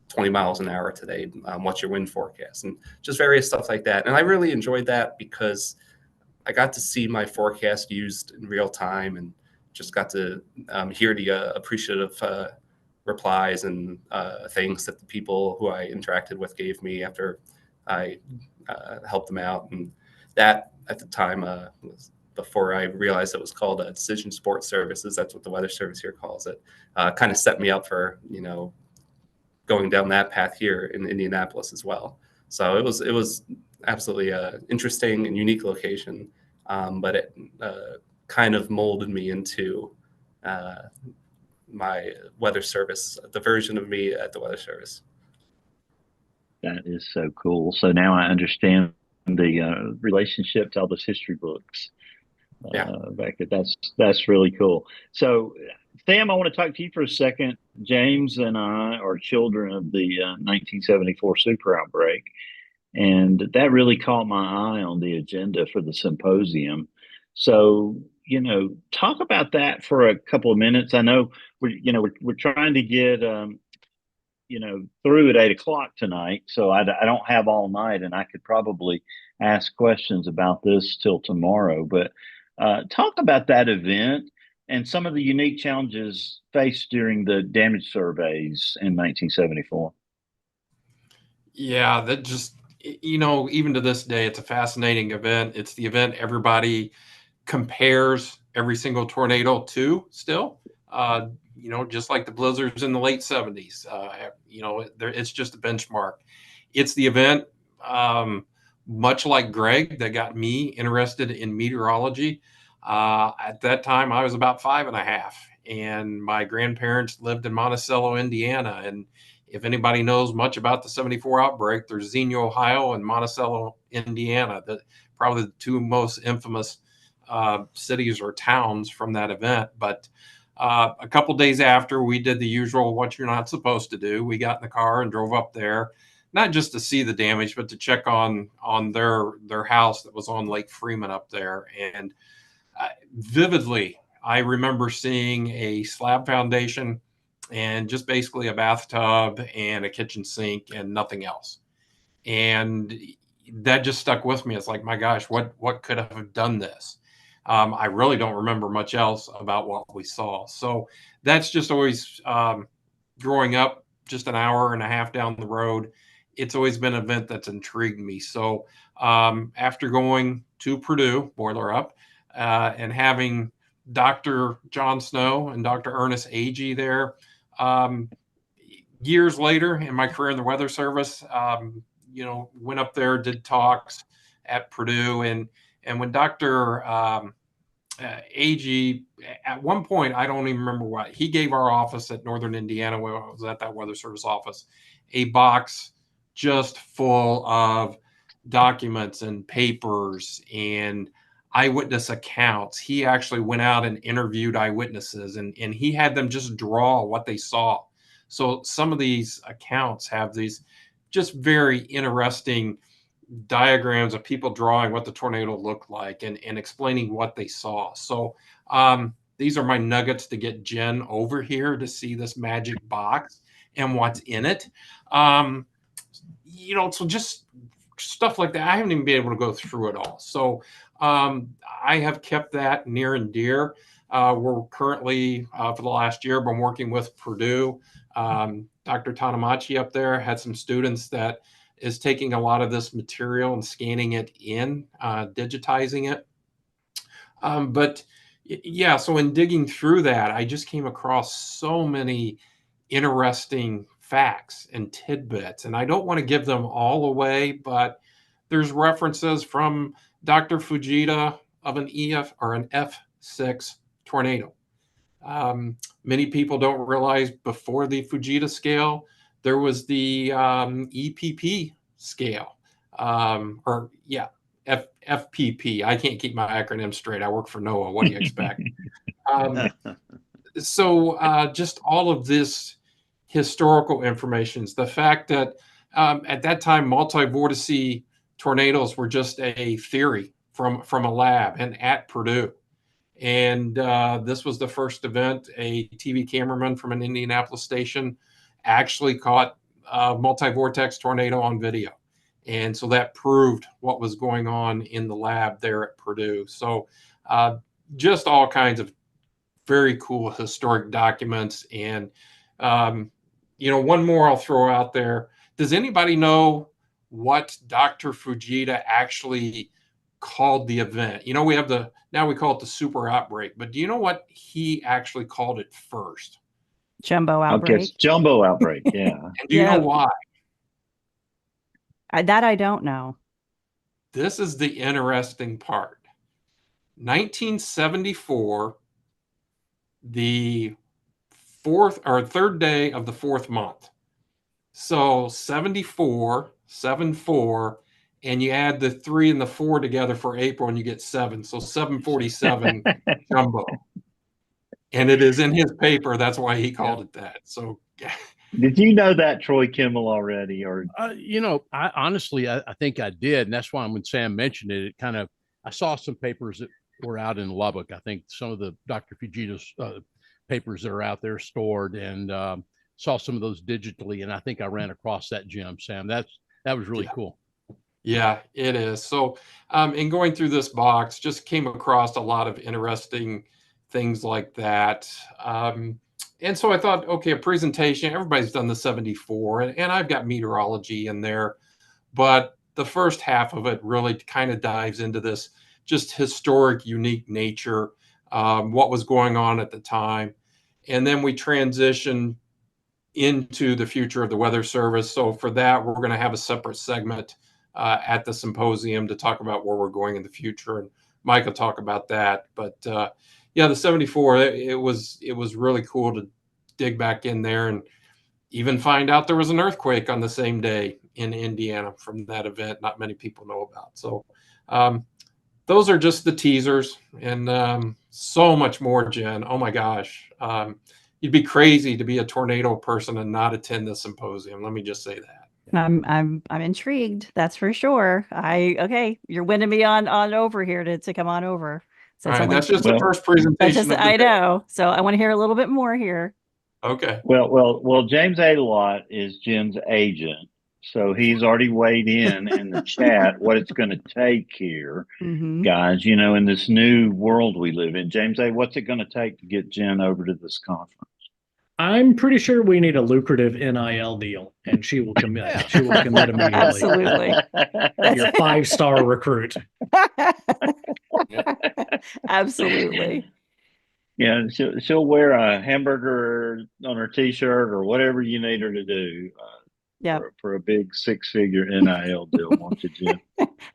20 miles an hour today. What's your wind forecast? And just various stuff like that. And I really enjoyed that because I got to see my forecast used in real time and just got to hear the appreciative replies and things that the people who I interacted with gave me after I helped them out. And that at the time was before I realized it was called a Decision Sports Services. That's what the Weather Service here calls it. Kind of set me up for, going down that path here in Indianapolis as well. So it was absolutely a interesting and unique location, but it kind of molded me into my weather service, the version of me at the Weather Service. That is so cool. So now I understand the relationship to all those history books. Yeah. That's really cool. So, Sam, I want to talk to you for a second. James and I are children of the 1974 super outbreak, and that really caught my eye on the agenda for the symposium. So, talk about that for a couple of minutes. I know we're trying to get through at 8 o'clock tonight, so I don't have all night, and I could probably ask questions about this till tomorrow. But talk about that event and some of the unique challenges faced during the damage surveys in 1974. Yeah, that just, even to this day, it's a fascinating event. It's the event everybody compares every single tornado to still. Just like the blizzards in the late 70s. It's just a benchmark. It's the event, much like Greg, that got me interested in meteorology. At that time, I was about 5.5, and my grandparents lived in Monticello, Indiana. And if anybody knows much about the 74 outbreak, there's Xenia, Ohio, and Monticello, Indiana, probably the two most infamous cities or towns from that event. But a couple days after, we did the usual what you're not supposed to do. We got in the car and drove up there, not just to see the damage, but to check on their house that was on Lake Freeman up there. And vividly, I remember seeing a slab foundation and just basically a bathtub and a kitchen sink and nothing else. And that just stuck with me. It's like, my gosh, what could have done this? I really don't remember much else about what we saw. So that's just always, growing up just an hour and a half down the road, it's always been an event that's intrigued me. So after going to Purdue, Boiler Up, and having Dr. John Snow and Dr. Ernest Agee there, years later in my career in the Weather Service, went up there, did talks at Purdue, and when Dr. Agee, at one point, I don't even remember what, he gave our office at Northern Indiana, where I was at that Weather Service office, a box just full of documents and papers and eyewitness accounts. He actually went out and interviewed eyewitnesses, and he had them just draw what they saw. So some of these accounts have these just very interesting diagrams of people drawing what the tornado looked like and explaining what they saw. So these are my nuggets to get Jen over here to see this magic box and what's in it. So just stuff like that. I haven't even been able to go through it all. So I have kept that near and dear. We're currently, for the last year, been working with Purdue. Dr. Tanamachi up there had some students that is taking a lot of this material and scanning it in, digitizing it. But yeah, so in digging through that, I just came across so many interesting facts and tidbits, and I don't want to give them all away, but there's references from Dr. Fujita of an EF or an F6 tornado. Many people don't realize before the Fujita scale, there was the EPP scale, FPP. I can't keep my acronym straight. I work for NOAA. What do you expect? So just all of this historical information, the fact that at that time, multi-vortice tornadoes were just a theory from a lab and at Purdue. And this was the first event a TV cameraman from an Indianapolis station actually caught a multi-vortex tornado on video. And so that proved what was going on in the lab there at Purdue. So just all kinds of very cool historic documents. And, one more I'll throw out there. Does anybody know what Dr. Fujita actually called the event. You know, we have now we call it the super outbreak, but do you know what he actually called it first? Jumbo Okay, it's outbreak. jumbo outbreak. Yeah. And do you know why? That I don't know. This is the interesting part. 1974, the third day of the fourth month. So 74, 7-4, and you add the 3 and the 4 together for April and you get 7. So 747 jumbo. And it is in his paper. That's why he called it that. So did you know that, Troy Kimmel, already? Or I honestly, I think I did, and that's why when Sam mentioned it, I saw some papers that were out in Lubbock. I think some of the Dr. Fujita's papers that are out there stored, and saw some of those digitally, and I think I ran across that, Jim. Sam, that was really cool. Yeah, it is. So, in going through this box, just came across a lot of interesting things like that. And so I thought, okay, a presentation, everybody's done the 74, and I've got meteorology in there, but the first half of it really kind of dives into this just historic, unique nature, what was going on at the time. And then we transition into the future of the Weather Service. So for that, we're going to have a separate segment at the symposium to talk about where we're going in the future, and Mike will talk about that. But yeah, the 74, it was really cool to dig back in there and even find out there was an earthquake on the same day in Indiana from that event. Not many people know about. So those are just the teasers, and so much more, Jen. Oh my gosh. You'd be crazy to be a tornado person and not attend the symposium. Let me just say that. I'm intrigued. That's for sure. Okay, you're winning me on over here to come on over. So all right, that's just the first presentation. I know. So I want to hear a little bit more here. Okay. Well, James Adelot is Jim's agent, so he's already weighed in the chat what it's going to take here, guys. You know, in this new world we live in, James A, what's it going to take to get Jen over to this conference? I'm pretty sure we need a lucrative NIL deal, and she will commit. She will commit immediately. Absolutely. Your 5-star recruit. Absolutely. Yeah, she'll wear a hamburger on her T-shirt or whatever you need her to do. For a big 6-figure NIL deal, won't you, Jim?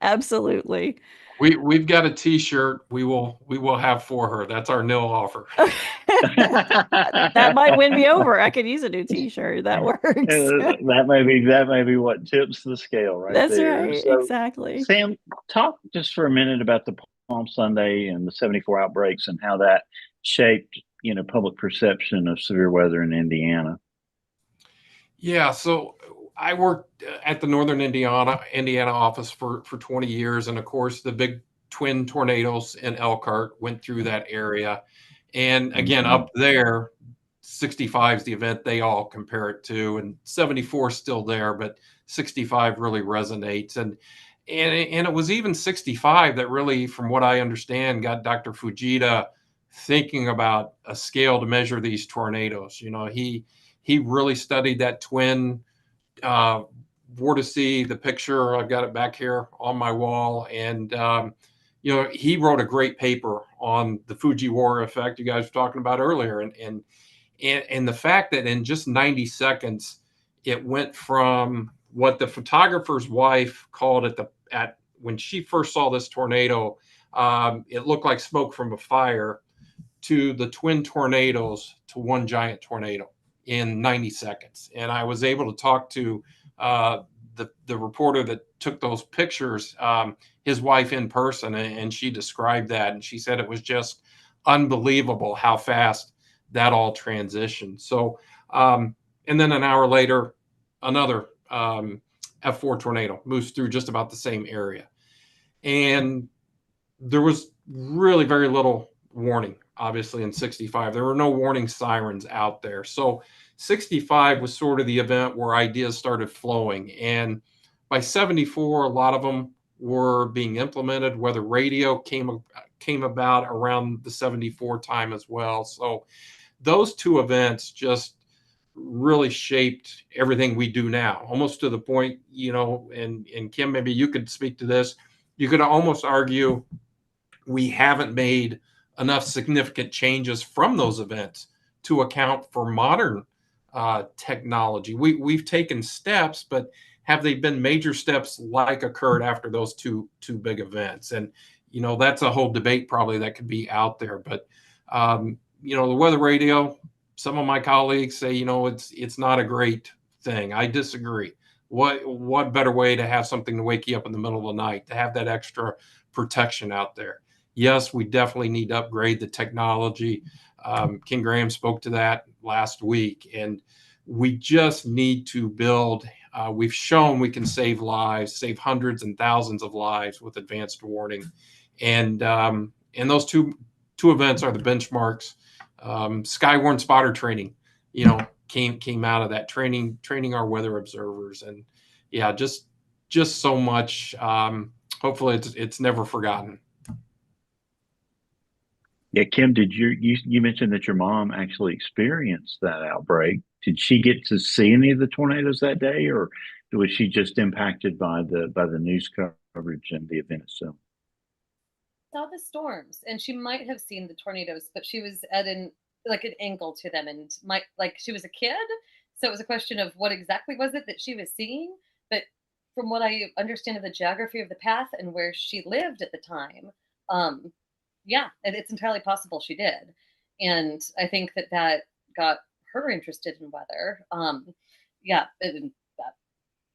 Absolutely. We've got a T-shirt we will have for her. That's our nil offer. That might win me over. I could use a new T-shirt. That works. that may be what tips the scale right That's there. right. So, exactly. Sam, talk just for a minute about the Palm Sunday and the 74 outbreaks and how that shaped, public perception of severe weather in Indiana. Yeah, so I worked at the Northern Indiana office for 20 years, and of course the big twin tornadoes in Elkhart went through that area. And again, up there, 65 is the event they all compare it to, and 74 is still there, but 65 really resonates. And it was even 65 that really, from what I understand, got Dr. Fujita thinking about a scale to measure these tornadoes. He really studied that twin vortice, the picture. I've got it back here on my wall. And, he wrote a great paper on the Fujiwara effect you guys were talking about earlier. And the fact that in just 90 seconds, it went from what the photographer's wife called it when she first saw this tornado, it looked like smoke from a fire, to the twin tornadoes to one giant tornado in 90 seconds. And I was able to talk to the reporter that took those pictures, his wife, in person, and she described that. And she said it was just unbelievable how fast that all transitioned. So, and then an hour later, another F4 tornado moves through just about the same area. And there was really very little warning. Obviously, in 65, there were no warning sirens out there. So 65 was sort of the event where ideas started flowing. And by 74, a lot of them were being implemented. Weather radio came about around the 74 time as well. So those two events just really shaped everything we do now, almost to the point, and Kim, maybe you could speak to this. you could almost argue we haven't made enough significant changes from those events to account for modern technology. We've taken steps, but have they been major steps like occurred after those two big events? And that's a whole debate probably that could be out there. But the weather radio, some of my colleagues say it's not a great thing. I disagree. What better way to have something to wake you up in the middle of the night, to have that extra protection out there? Yes, we definitely need to upgrade the technology. Ken Graham spoke to that last week, and we just need to build. We've shown we can save lives, save hundreds and thousands of lives with advanced warning, and those two events are the benchmarks. Skywarn spotter training, came out of that training our weather observers, and yeah, just so much. Hopefully, it's never forgotten. Yeah, Kim, did you mentioned that your mom actually experienced that outbreak? Did she get to see any of the tornadoes that day, or was she just impacted by the news coverage and the event itself? Saw the storms, and she might have seen the tornadoes, but she was at an angle to them, and she was a kid, so it was a question of what exactly was it that she was seeing. But from what I understand of the geography of the path and where she lived at the time, yeah, it's entirely possible she did. And I think that got her interested in weather. Yeah, and that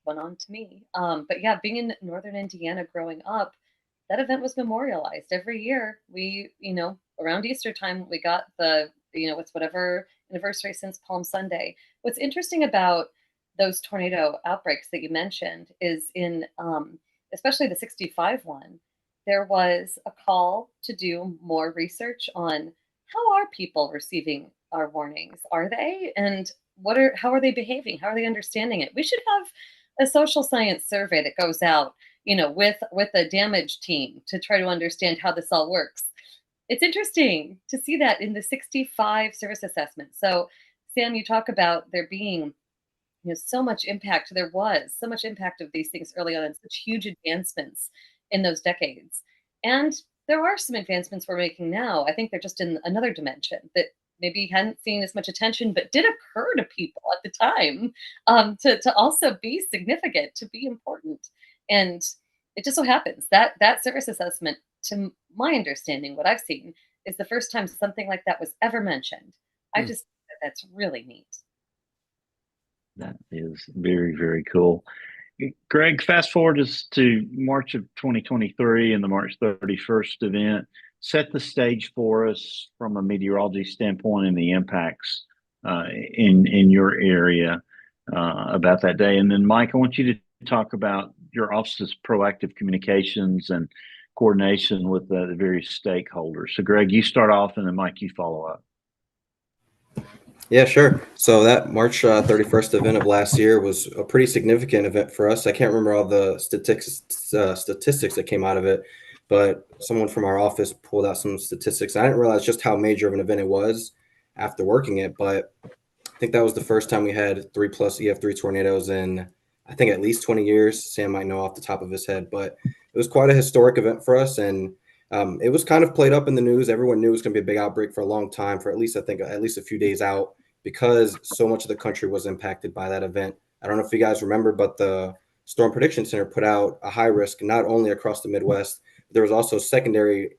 went on to me. But yeah, being in northern Indiana growing up, that event was memorialized every year. We, around Easter time, we got it's whatever anniversary since Palm Sunday. What's interesting about those tornado outbreaks that you mentioned is in, especially the 65 one, there was a call to do more research on how are people receiving our warnings? Are they? And how are they behaving? How are they understanding it? We should have a social science survey that goes out, with a damage team to try to understand how this all works. It's interesting to see that in the 65 service assessment. So, Sam, you talk about there being so much impact. There was so much impact of these things early on and such huge advancements in those decades. And there are some advancements we're making now. I think they're just in another dimension that maybe hadn't seen as much attention, but did occur to people at the time, to also be significant, to be important. And it just so happens that that service assessment, to my understanding, what I've seen, is the first time something like that was ever mentioned. I just think that's really neat. That is very, very cool. Greg, fast forward us to March of 2023 and the March 31st event. Set the stage for us from a meteorology standpoint and the impacts in your area about that day. And then, Mike, I want you to talk about your office's proactive communications and coordination with the various stakeholders. So, Greg, you start off, and then Mike, you follow up. Yeah, sure. So that March 31st event of last year was a pretty significant event for us. I can't remember all the statistics that came out of it, but someone from our office pulled out some statistics. I didn't realize just how major of an event it was after working it, but I think that was the first time we had 3+ EF3 tornadoes in, I think, at least 20 years. Sam might know off the top of his head, but it was quite a historic event for us. And it was kind of played up in the news. Everyone knew it was going to be a big outbreak for a long time, for at least a few days out, because so much of the country was impacted by that event. I don't know if you guys remember, but the Storm Prediction Center put out a high risk, not only across the Midwest, but there was also secondary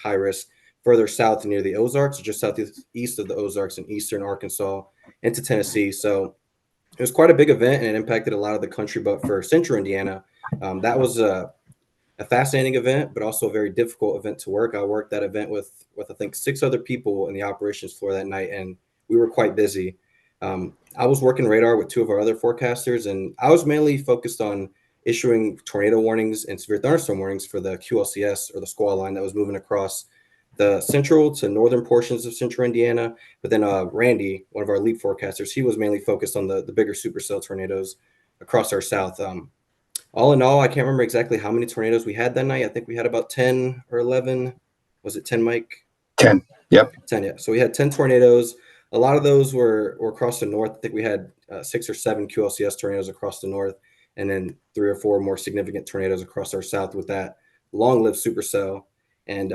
high risk further south near the Ozarks, just southeast of the Ozarks in eastern Arkansas into Tennessee. So it was quite a big event, and it impacted a lot of the country. But for central Indiana, that was a fascinating event, but also a very difficult event to work. I worked that event with I think 6 other people in the operations floor that night, and we were quite busy. I was working radar with 2 of our other forecasters, and I was mainly focused on issuing tornado warnings and severe thunderstorm warnings for the QLCS, or the squall line that was moving across the central to northern portions of central Indiana. But then Randy, one of our lead forecasters, he was mainly focused on the bigger supercell tornadoes across our south. All in all, I can't remember exactly how many tornadoes we had that night. I think we had about 10 or 11. Was it 10, Mike? 10. Yep. 10, yeah. So we had 10 tornadoes. A lot of those were across the north. I think we had 6 or 7 QLCS tornadoes across the north, and then 3 or 4 more significant tornadoes across our south, with that long live supercell. And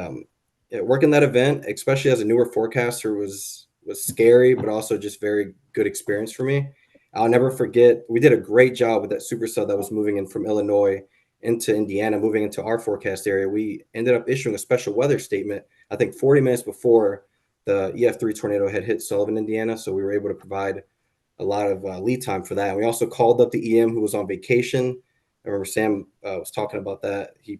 working that event, especially as a newer forecaster, was scary, but also just very good experience for me. I'll never forget, we did a great job with that supercell that was moving in from Illinois into Indiana, moving into our forecast area. We ended up issuing a special weather statement, I think 40 minutes before the EF3 tornado had hit Sullivan, Indiana. So we were able to provide a lot of lead time for that. And we also called up the EM who was on vacation. I remember Sam was talking about that. He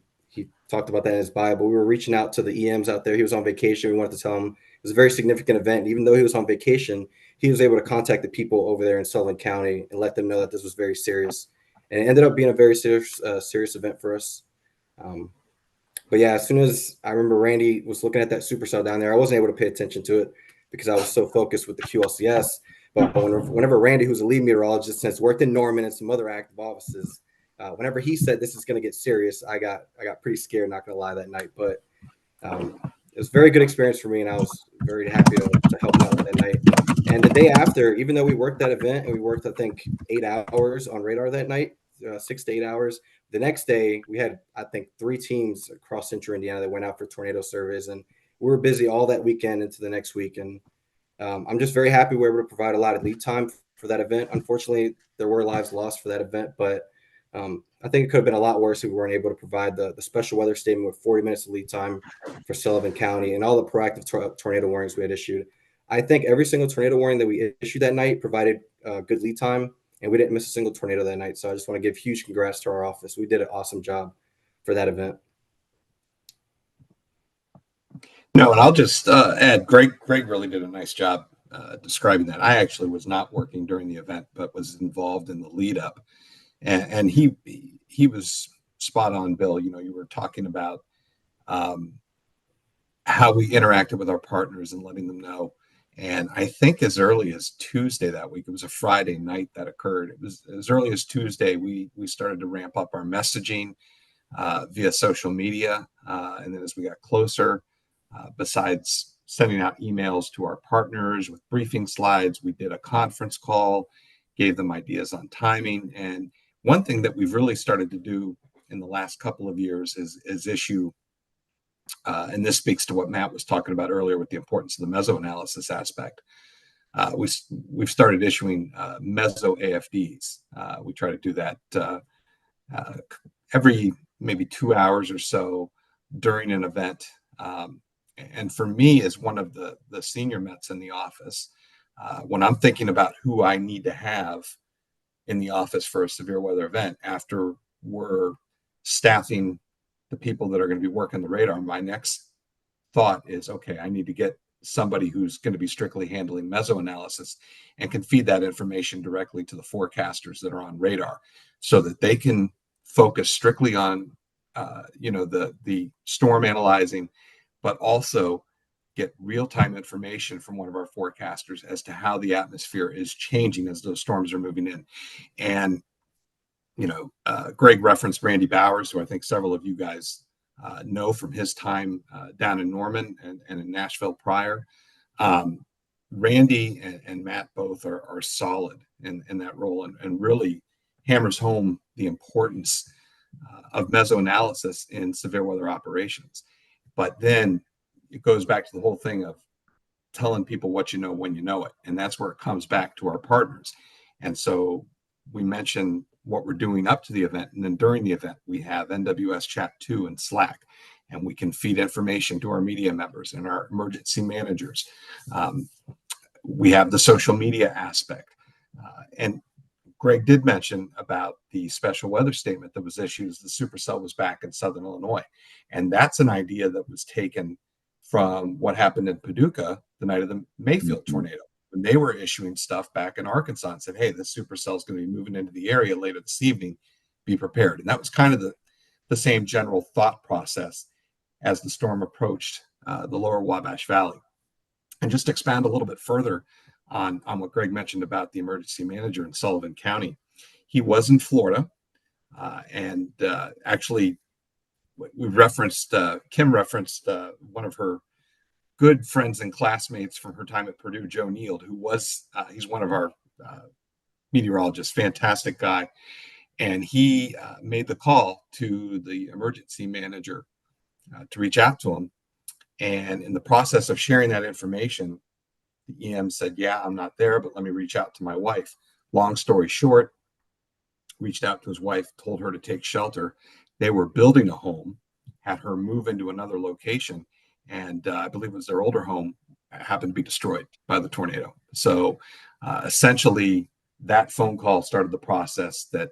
talked about that in his Bible. We were reaching out to the EMs out there. He was on vacation. We wanted to tell him it was a very significant event. And even though he was on vacation, he was able to contact the people over there in Sullivan County and let them know that this was very serious. And it ended up being a very serious event for us. But yeah, as soon as I remember Randy was looking at that supercell down there, I wasn't able to pay attention to it because I was so focused with the QLCS. But whenever Randy, who's a lead meteorologist and has worked in Norman and some other active offices, whenever he said this is going to get serious, I got pretty scared, not going to lie, that night. But it was a very good experience for me, and I was very happy to help out that night. And the day after, even though we worked that event and we worked, I think, 8 hours on radar that night, 6 to 8 hours, the next day we had, I think, 3 teams across central Indiana that went out for tornado surveys, and we were busy all that weekend into the next week. And I'm just very happy we were able to provide a lot of lead time for that event. Unfortunately, there were lives lost for that event, but I think it could have been a lot worse if we weren't able to provide the special weather statement with 40 minutes of lead time for Sullivan County and all the proactive tornado warnings we had issued. I think every single tornado warning that we issued that night provided good lead time, and we didn't miss a single tornado that night. So I just want to give huge congrats to our office. We did an awesome job for that event. No, and I'll just add, Greg really did a nice job describing that. I actually was not working during the event, but was involved in the lead up. And he was spot on, Bill. You know, you were talking about how we interacted with our partners and letting them know. And I think as early as Tuesday that week, it was a Friday night that occurred. It was as early as Tuesday, we started to ramp up our messaging via social media. And then as we got closer, besides sending out emails to our partners with briefing slides, we did a conference call, gave them ideas on timing. And one thing that we've really started to do in the last couple of years is issue, and this speaks to what Matt was talking about earlier with the importance of the mesoanalysis aspect. We've started issuing meso AFDs. We try to do that every maybe 2 hours or so during an event. And for me, as one of the senior Mets in the office, when I'm thinking about who I need to have in the office for a severe weather event, after we're staffing the people that are going to be working the radar, my next thought is, okay, I need to get somebody who's going to be strictly handling mesoanalysis and can feed that information directly to the forecasters that are on radar so that they can focus strictly on the storm analyzing, but also get real-time information from one of our forecasters as to how the atmosphere is changing as those storms are moving in. And Greg referenced Randy Bowers, who I think several of you guys know from his time down in Norman and in Nashville prior. Randy and Matt both are solid in that role and really hammers home the importance of mesoanalysis in severe weather operations. But then it goes back to the whole thing of telling people what you know when you know it. And that's where it comes back to our partners. And so we mentioned what we're doing up to the event. And then during the event, we have NWS Chat 2 and Slack, and we can feed information to our media members and our emergency managers. We have the social media aspect. And Greg did mention about the special weather statement that was issued as the supercell was back in Southern Illinois. And that's an idea that was taken from what happened in Paducah the night of the Mayfield tornado, when they were issuing stuff back in Arkansas and said, hey, this supercell is going to be moving into the area later this evening, be prepared. And that was kind of the same general thought process as the storm approached the lower Wabash Valley. And just to expand a little bit further on what Greg mentioned about the emergency manager in Sullivan County. He was in Florida, and actually, we referenced, Kim referenced one of her good friends and classmates from her time at Purdue, Joe Neild, who was, he's one of our meteorologists, fantastic guy. And he made the call to the emergency manager to reach out to him. And in the process of sharing that information, the EM said, yeah, I'm not there, but let me reach out to my wife. Long story short, reached out to his wife, told her to take shelter. They were building a home, had her move into another location, and I believe it was their older home happened to be destroyed by the tornado. So essentially, that phone call started the process that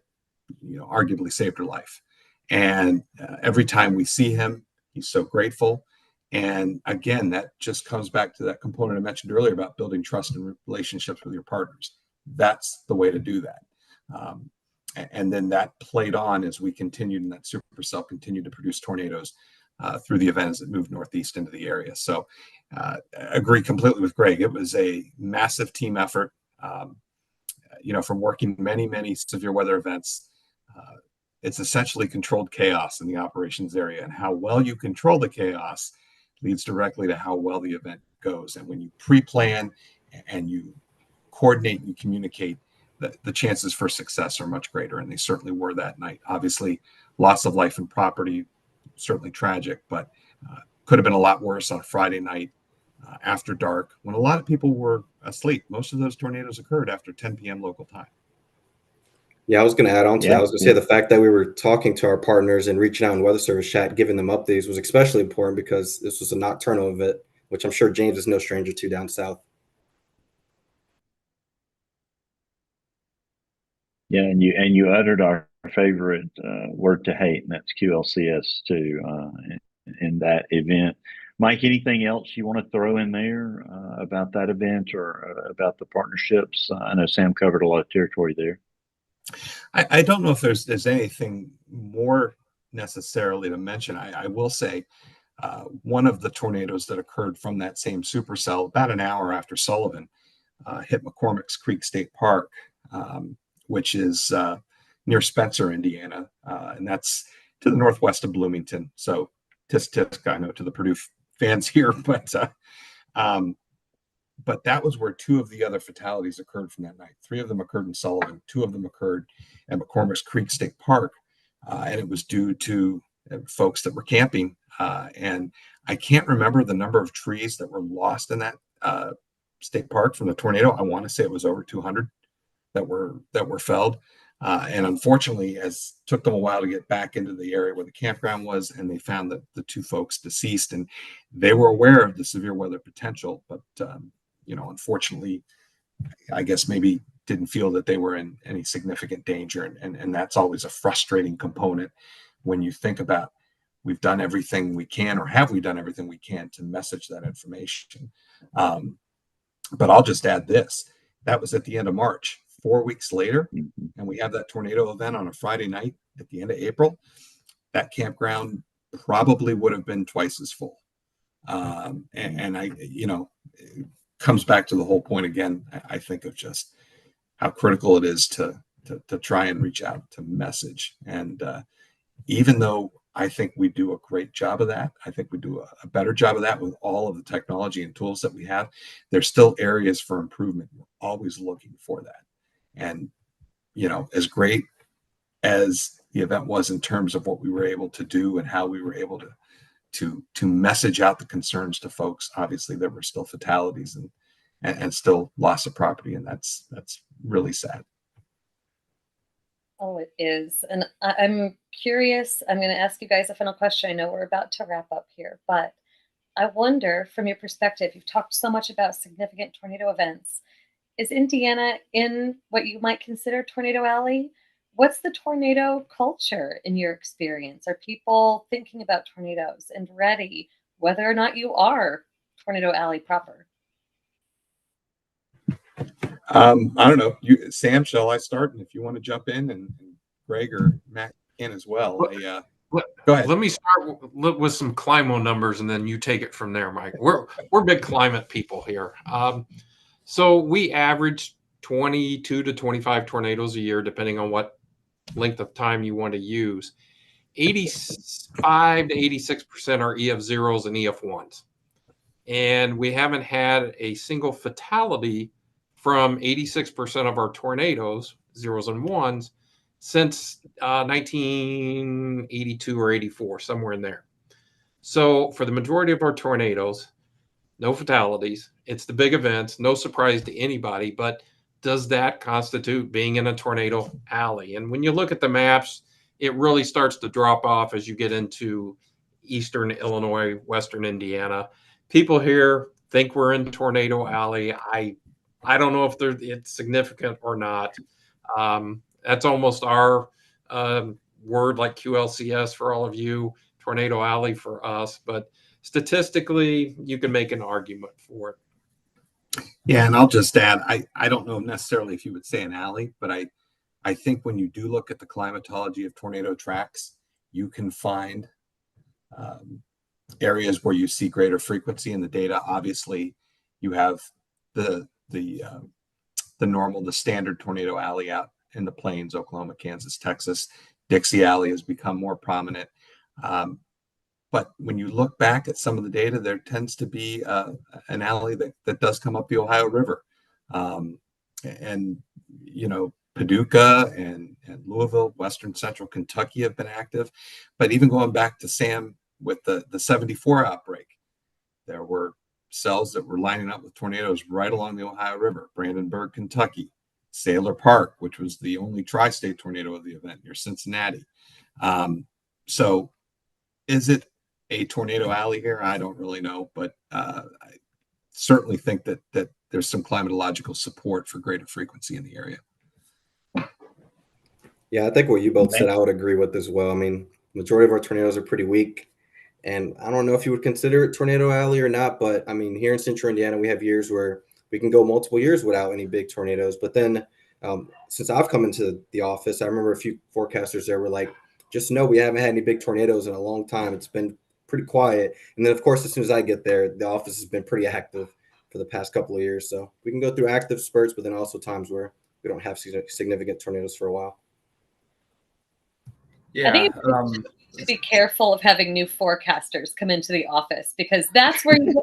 arguably saved her life. And every time we see him, he's so grateful. And again, that just comes back to that component I mentioned earlier about building trust and relationships with your partners. That's the way to do that. And then that played on as we continued, and that supercell continued to produce tornadoes through the events that moved northeast into the area. So I agree completely with Greg. It was a massive team effort. From working many severe weather events, it's essentially controlled chaos in the operations area, and how well you control the chaos leads directly to how well the event goes. And when you pre-plan and you coordinate and communicate, the chances for success are much greater, and they certainly were that night. Obviously, loss of life and property, certainly tragic, but could have been a lot worse on Friday night after dark when a lot of people were asleep. Most of those tornadoes occurred after 10 p.m. local time. Yeah, I was going to add on to that. I was going to say the fact that we were talking to our partners and reaching out in weather service chat, giving them updates was especially important because this was a nocturnal event, which I'm sure James is no stranger to down south. Yeah, and you uttered our favorite word to hate, and that's QLCS too in that event. Mike, anything else you want to throw in there about that event or about the partnerships? I know Sam covered a lot of territory there. I don't know if there's anything more necessarily to mention. I will say one of the tornadoes that occurred from that same supercell about an hour after Sullivan hit McCormick's Creek State Park, which is near Spencer, Indiana, and that's to the northwest of Bloomington. So tisk tisk, I know to the Purdue fans here, but that was where two of the other fatalities occurred from that night. Three of them occurred in Sullivan. Two of them occurred at McCormick's Creek State Park, and it was due to folks that were camping. And I can't remember the number of trees that were lost in that state park from the tornado. I want to say it was over 200 that were felled. And unfortunately, as took them a while to get back into the area where the campground was, and they found that the two folks deceased, and they were aware of the severe weather potential, but unfortunately, I guess maybe didn't feel that they were in any significant danger. And that's always a frustrating component when you think about, we've done everything we can, or have we done everything we can to message that information? But I'll just add this. That was at the end of March. 4 weeks later, and we have that tornado event on a Friday night at the end of April, that campground probably would have been twice as full. And I, it comes back to the whole point again, I think, of just how critical it is to try and reach out, to message. And even though I think we do a great job of that, I think we do a better job of that with all of the technology and tools that we have, there's still areas for improvement. We're always looking for that. And, as great as the event was in terms of what we were able to do and how we were able to message out the concerns to folks, obviously there were still fatalities and still loss of property. And that's really sad. Oh, it is. And I'm curious. I'm going to ask you guys a final question. I know we're about to wrap up here, but I wonder, from your perspective, you've talked so much about significant tornado events. Is Indiana in what you might consider Tornado Alley? What's the tornado culture in your experience? Are people thinking about tornadoes and ready, whether or not you are Tornado Alley proper? I don't know. Sam, shall I start? And if you want to jump in, and Greg or Matt can as well. Go ahead. Let me start with some Climo numbers, and then you take it from there, Mike. We're big climate people here. So we average 22 to 25 tornadoes a year, depending on what length of time you want to use. 85 to 86% are EF0s and EF1s. And we haven't had a single fatality from 86% of our tornadoes, zeros and ones, since 1982 or 84, somewhere in there. So for the majority of our tornadoes, no fatalities. It's the big events, no surprise to anybody, but does that constitute being in a tornado alley? And when you look at the maps, it really starts to drop off as you get into eastern Illinois, western Indiana. People here think we're in tornado alley. I don't know if it's significant or not. That's almost our word, like QLCS for all of you, tornado alley for us. But statistically, you can make an argument for it. Yeah, and I'll just add, I don't know necessarily if you would say an alley, but I think when you do look at the climatology of tornado tracks, you can find areas where you see greater frequency in the data. Obviously, you have the normal, the standard tornado alley out in the plains, Oklahoma, Kansas, Texas. Dixie Alley has become more prominent. But when you look back at some of the data, there tends to be an alley that does come up the Ohio River. And, you know, Paducah and Louisville, Western Central Kentucky have been active. But even going back to Sam with the 74 outbreak, there were cells that were lining up with tornadoes right along the Ohio River, Brandenburg, Kentucky, Sailor Park, which was the only tri-state tornado of the event near Cincinnati. So is it a tornado alley here? I don't really know, but I certainly think that there's some climatological support for greater frequency in the area. Yeah, I think what you both said, I would agree with as well. I mean, majority of our tornadoes are pretty weak. And I don't know if you would consider it tornado alley or not, but I mean, here in central Indiana, we have years where we can go multiple years without any big tornadoes. But then since I've come into the office, I remember a few forecasters there were like, just know we haven't had any big tornadoes in a long time. It's been pretty quiet. And then, of course, as soon as I get there, the office has been pretty active for the past couple of years. So we can go through active spurts, but then also times where we don't have significant tornadoes for a while. I think to be careful of having new forecasters come into the office, because that's where Joe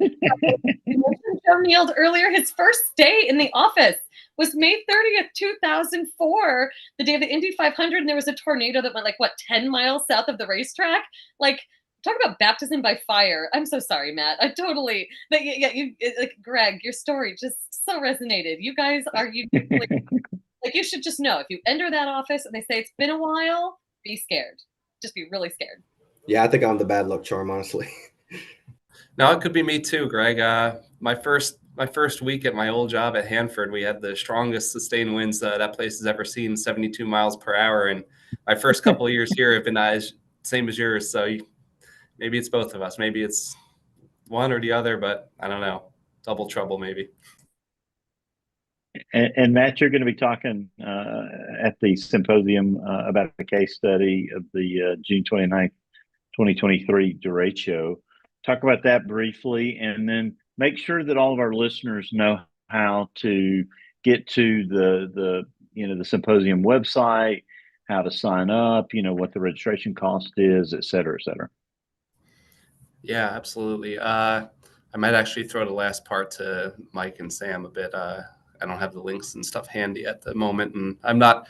nailed earlier. His first day in the office was May 30th, 2004, the day of the Indy 500, and there was a tornado that went 10 miles south of the racetrack. Like, talk about baptism by fire. I'm so sorry, Matt. I totally, Greg, your story just so resonated. You guys are you should just know, if you enter that office and they say it's been a while, be scared. Just be really scared. Yeah, I think I'm the bad luck charm, honestly. No, it could be me too, Greg. My first week at my old job at Hanford, we had the strongest sustained winds that place has ever seen, 72 miles per hour. And my first couple of years here have been same as yours. So maybe it's both of us. Maybe it's one or the other, but I don't know. Double trouble, maybe. And Matt, you're going to be talking at the symposium about the case study of the June 29th, 2023 derecho. Talk about that briefly, and then make sure that all of our listeners know how to get to the symposium website, how to sign up, what the registration cost is, et cetera, et cetera. Yeah, absolutely. I might actually throw the last part to Mike and Sam a bit. I don't have the links and stuff handy at the moment, and I'm not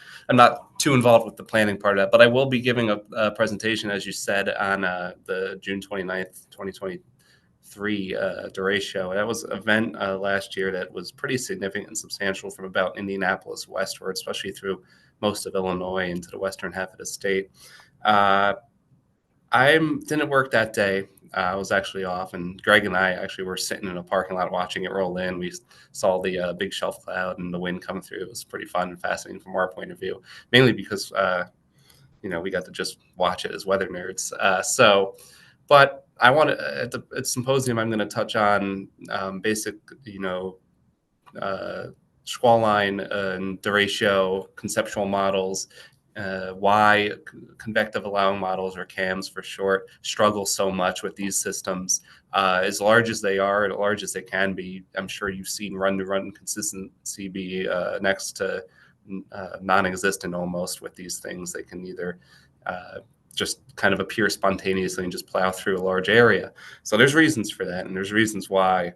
too involved with the planning part of that. But I will be giving a presentation, as you said, on the June 29th, 2023 derecho. That was an event last year that was pretty significant and substantial from about Indianapolis westward, especially through most of Illinois into the western half of the state. I didn't work that day. I was actually off, and Greg and I actually were sitting in a parking lot watching it roll in. We saw the big shelf cloud and the wind come through. It was pretty fun and fascinating from our point of view, mainly because we got to just watch it as weather nerds. But I want to at the symposium, I'm going to touch on basic, squall line and derecho conceptual models. Why convective allowing models, or CAMs for short, struggle so much with these systems. As large as they are, as large as they can be, I'm sure you've seen run-to-run consistency be next to non-existent almost with these things. They can either just kind of appear spontaneously and just plow through a large area. So there's reasons for that, and there's reasons why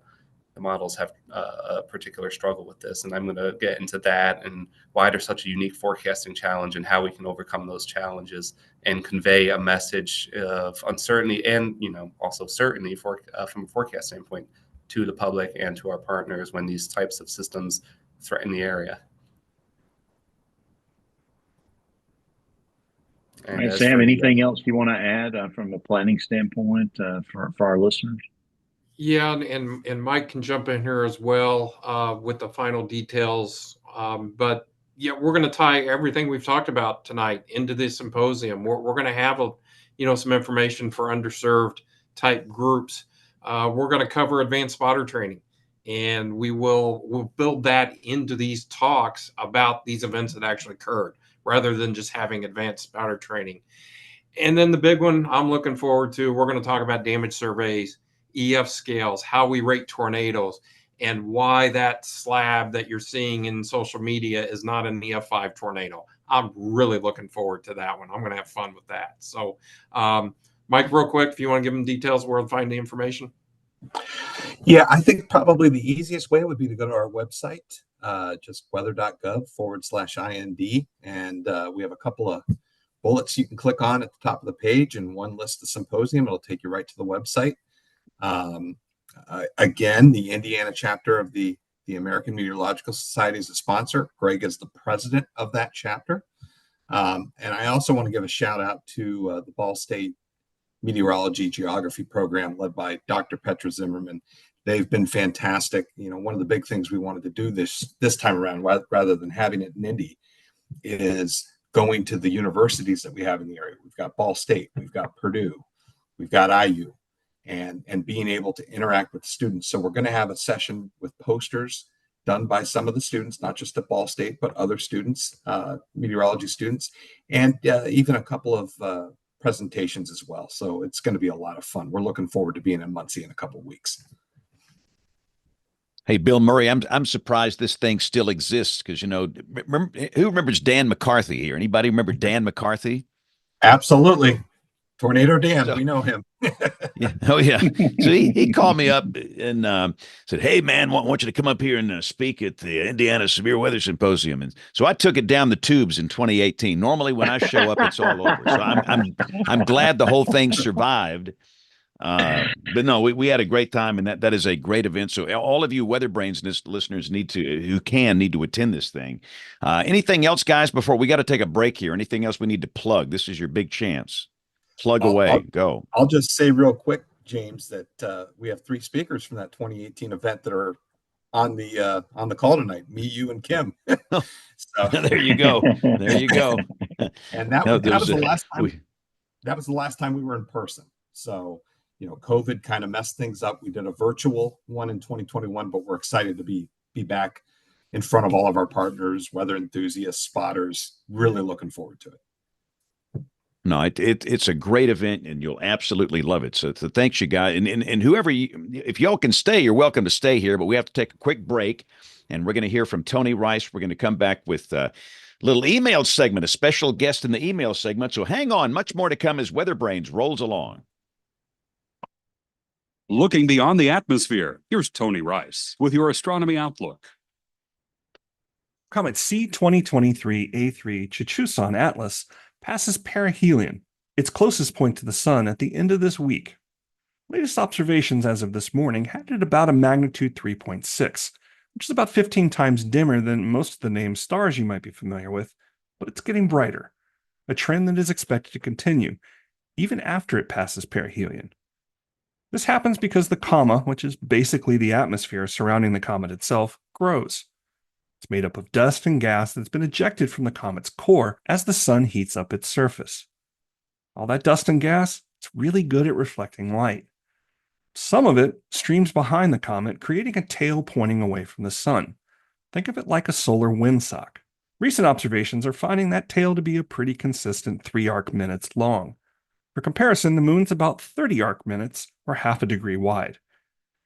the models have a particular struggle with this. And I'm going to get into that and why there's such a unique forecasting challenge and how we can overcome those challenges and convey a message of uncertainty and, also certainty from a forecast standpoint to the public and to our partners when these types of systems threaten the area. All right, Sam, anything else you want to add from a planning standpoint for our listeners? Yeah, and Mike can jump in here as well with the final details. But yeah, we're going to tie everything we've talked about tonight into this symposium. We're going to have some information for underserved type groups. We're going to cover advanced spotter training, and we'll build that into these talks about these events that actually occurred, rather than just having advanced spotter training. And then the big one I'm looking forward to, we're going to talk about damage surveys, EF scales, how we rate tornadoes, and why that slab that you're seeing in social media is not an EF5 tornado. I'm really looking forward to that one. I'm going to have fun with that. So, Mike, real quick, if you want to give them details where to find the information. Yeah, I think probably the easiest way would be to go to our website, just weather.gov/IND. And we have a couple of bullets you can click on at the top of the page, and one lists the symposium. It'll take you right to the website. Again, the Indiana chapter of the American Meteorological Society is a sponsor. Greg is the president of that chapter. And I also want to give a shout out to the Ball State Meteorology Geography program led by Dr. Petra Zimmerman. They've been fantastic. One of the big things we wanted to do this time around, rather than having it in Indy, is going to the universities that we have in the area. We've got Ball State, we've got Purdue, we've got IU, and being able to interact with students. So we're going to have a session with posters done by some of the students, not just at Ball State, but other students, meteorology students, and even a couple of presentations as well. So it's going to be a lot of fun. We're looking forward to being in Muncie in a couple of weeks. Hey, Bill Murray, I'm surprised this thing still exists because, remember, who remembers Dan McCarthy here? Anybody remember Dan McCarthy? Absolutely. Tornado Dan, we know him. Yeah. Oh, yeah. So he called me up and said, "Hey, man, want you to come up here and speak at the Indiana Severe Weather Symposium." And so I took it down the tubes in 2018. Normally, when I show up, it's all over. So I'm glad the whole thing survived. But no, we had a great time, and that is a great event. So all of you WeatherBrains listeners need to attend this thing. Anything else, guys, before we got to take a break here? Anything else we need to plug? This is your big chance. Plug away. Go. I'll just say real quick, James, that we have 3 speakers from that 2018 event that are on the call tonight. Me, you, and Kim. So there you go. There you go. And that was the last time. That was the last time we were in person. So COVID kind of messed things up. We did a virtual one in 2021, but we're excited to be back in front of all of our partners, weather enthusiasts, spotters. Really looking forward to it. No, it's a great event, and you'll absolutely love it. So thanks, you guys, and whoever if y'all can stay, you're welcome to stay here. But we have to take a quick break, and we're going to hear from Tony Rice. We're going to come back with a little email segment, a special guest in the email segment. So hang on, much more to come as WeatherBrains rolls along. Looking beyond the atmosphere, here's Tony Rice with your astronomy outlook. Comet C2023A3 Chitchusan Atlas passes perihelion, its closest point to the sun, at the end of this week. Latest observations as of this morning had it about a magnitude 3.6, which is about 15 times dimmer than most of the named stars you might be familiar with, but it's getting brighter, a trend that is expected to continue even after it passes perihelion. This happens because the coma, which is basically the atmosphere surrounding the comet itself, grows. It's made up of dust and gas that's been ejected from the comet's core as the sun heats up its surface. All that dust and gas, it's really good at reflecting light. Some of it streams behind the comet, creating a tail pointing away from the sun. Think of it like a solar windsock. Recent observations are finding that tail to be a pretty consistent 3 arc minutes long. For comparison, the moon's about 30 arc minutes, or half a degree wide.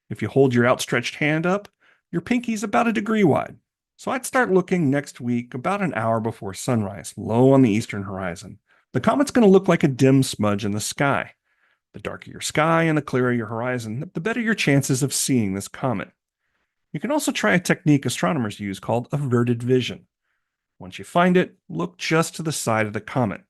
If you hold your outstretched hand up, your pinky's about a degree wide. So I'd start looking next week about an hour before sunrise, low on the eastern horizon. The comet's going to look like a dim smudge in the sky. The darker your sky and the clearer your horizon, the better your chances of seeing this comet. You can also try a technique astronomers use called averted vision. Once you find it, look just to the side of the comet.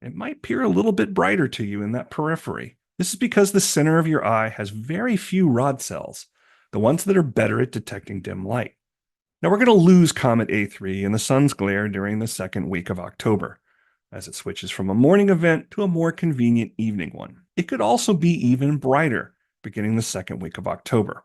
It might appear a little bit brighter to you in that periphery. This is because the center of your eye has very few rod cells, the ones that are better at detecting dim light. Now we're going to lose Comet A3 in the sun's glare during the second week of October, as it switches from a morning event to a more convenient evening one. It could also be even brighter beginning the second week of October.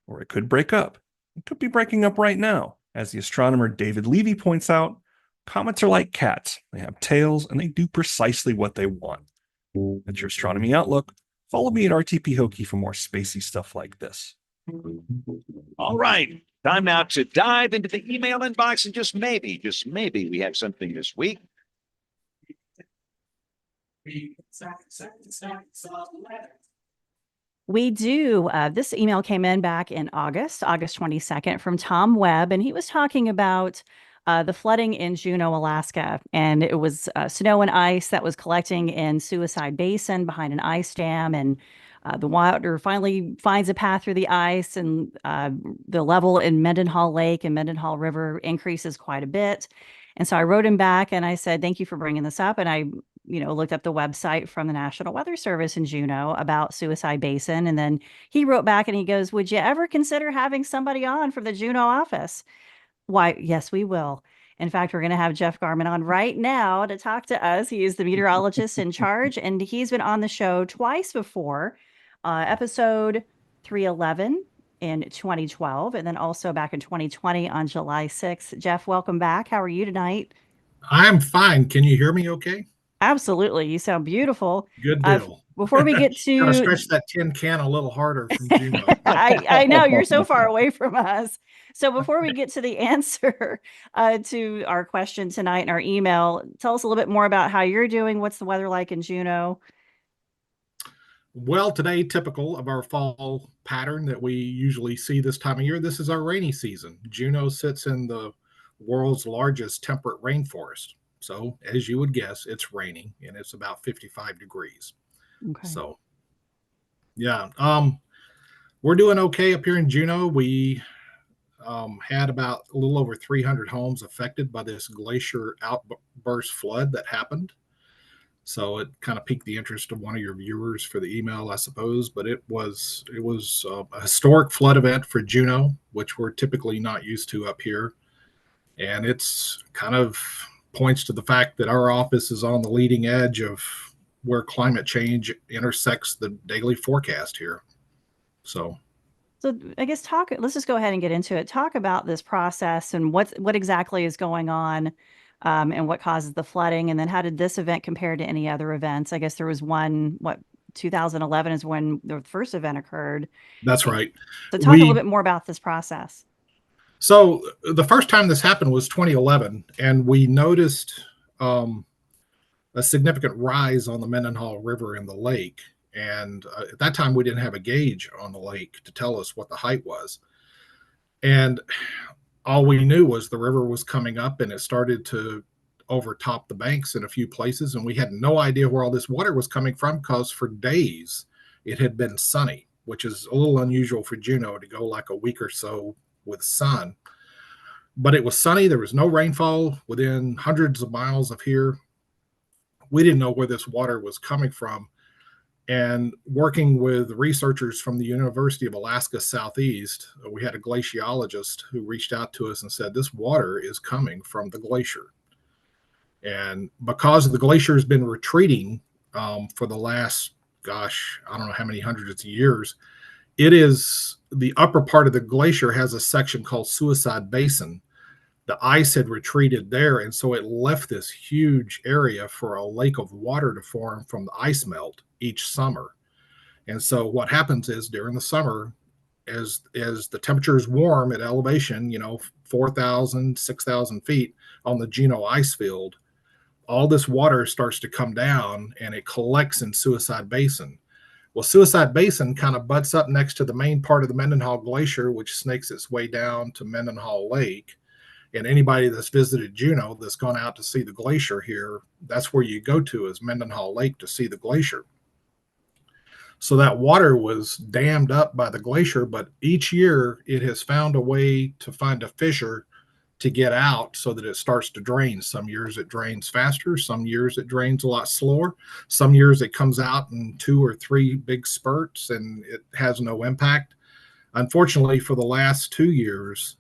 Or it could break up. It could be breaking up right now. As the astronomer David Levy points out, comets are like cats. They have tails and they do precisely what they want. That's your Astronomy Outlook. Follow me at RTP Hokie for more spacey stuff like this. All right. Time now to dive into the email inbox and just maybe we have something this week. We do. This email came in back in August 22nd, from Tom Webb, and he was talking about the flooding in Juneau, Alaska. And it was snow and ice that was collecting in Suicide Basin behind an ice dam. And the water finally finds a path through the ice, and the level in Mendenhall Lake and Mendenhall River increases quite a bit. And so I wrote him back and I said, thank you for bringing this up. And I looked up the website from the National Weather Service in Juneau about Suicide Basin. And then he wrote back and he goes, would you ever consider having somebody on from the Juneau office? Why, yes, we will. In fact, we're going to have Jeff Garman on right now to talk to us. He is the meteorologist in charge, and he's been on the show twice before, episode 311 in 2012, and then also back in 2020 on July 6th. Jeff, welcome back. How are you tonight? I'm fine. Can you hear me okay? Absolutely. You sound beautiful. Good deal. Before we get Gotta to stretch that tin can a little harder from Juneau. I know you're so far away from us. So before we get to the answer to our question tonight in our email, tell us a little bit more about how you're doing. What's the weather like in Juneau? Well, today, typical of our fall pattern that we usually see this time of year, this is our rainy season. Juneau sits in the world's largest temperate rainforest. So, as you would guess, it's raining and it's about 55 degrees. Okay. So, yeah, we're doing okay up here in Juneau. We had about a little over 300 homes affected by this glacier outburst flood that happened. So it kind of piqued the interest of one of your viewers for the email, I suppose. But it was a historic flood event for Juneau, which we're typically not used to up here, and it's kind of points to the fact that our office is on the leading edge of where climate change intersects the daily forecast here. So I guess let's just go ahead and get into it. Talk about this process and what exactly is going on, and what causes the flooding. And then how did this event compare to any other events? I guess there was one, 2011 is when the first event occurred. That's right. So talk a little bit more about this process. So the first time this happened was 2011, and we noticed a significant rise on the Mendenhall River in the lake. And at that time, we didn't have a gauge on the lake to tell us what the height was. And all we knew was the river was coming up and it started to overtop the banks in a few places. And we had no idea where all this water was coming from because for days it had been sunny, which is a little unusual for Juneau to go like a week or so with sun. But it was sunny. There was no rainfall within hundreds of miles of here. We didn't know where this water was coming from. And working with researchers from the University of Alaska Southeast, we had a glaciologist who reached out to us and said, this water is coming from the glacier. And because the glacier has been retreating for the last, I don't know how many hundreds of years, it is the upper part of the glacier has a section called Suicide Basin. The ice had retreated there, and so it left this huge area for a lake of water to form from the ice melt each summer. And so what happens is during the summer, as the temperature is warm at elevation, 4,000, 6,000 feet on the Juneau ice field, all this water starts to come down and it collects in Suicide Basin. Well, Suicide Basin kind of butts up next to the main part of the Mendenhall Glacier, which snakes its way down to Mendenhall Lake. And anybody that's visited Juneau that's gone out to see the glacier here, that's where you go to is Mendenhall Lake to see the glacier. So that water was dammed up by the glacier, but each year it has found a way to find a fissure to get out so that it starts to drain. Some years it drains faster, some years it drains a lot slower, some years it comes out in 2 or 3 big spurts and it has no impact. Unfortunately, for the last 2 years,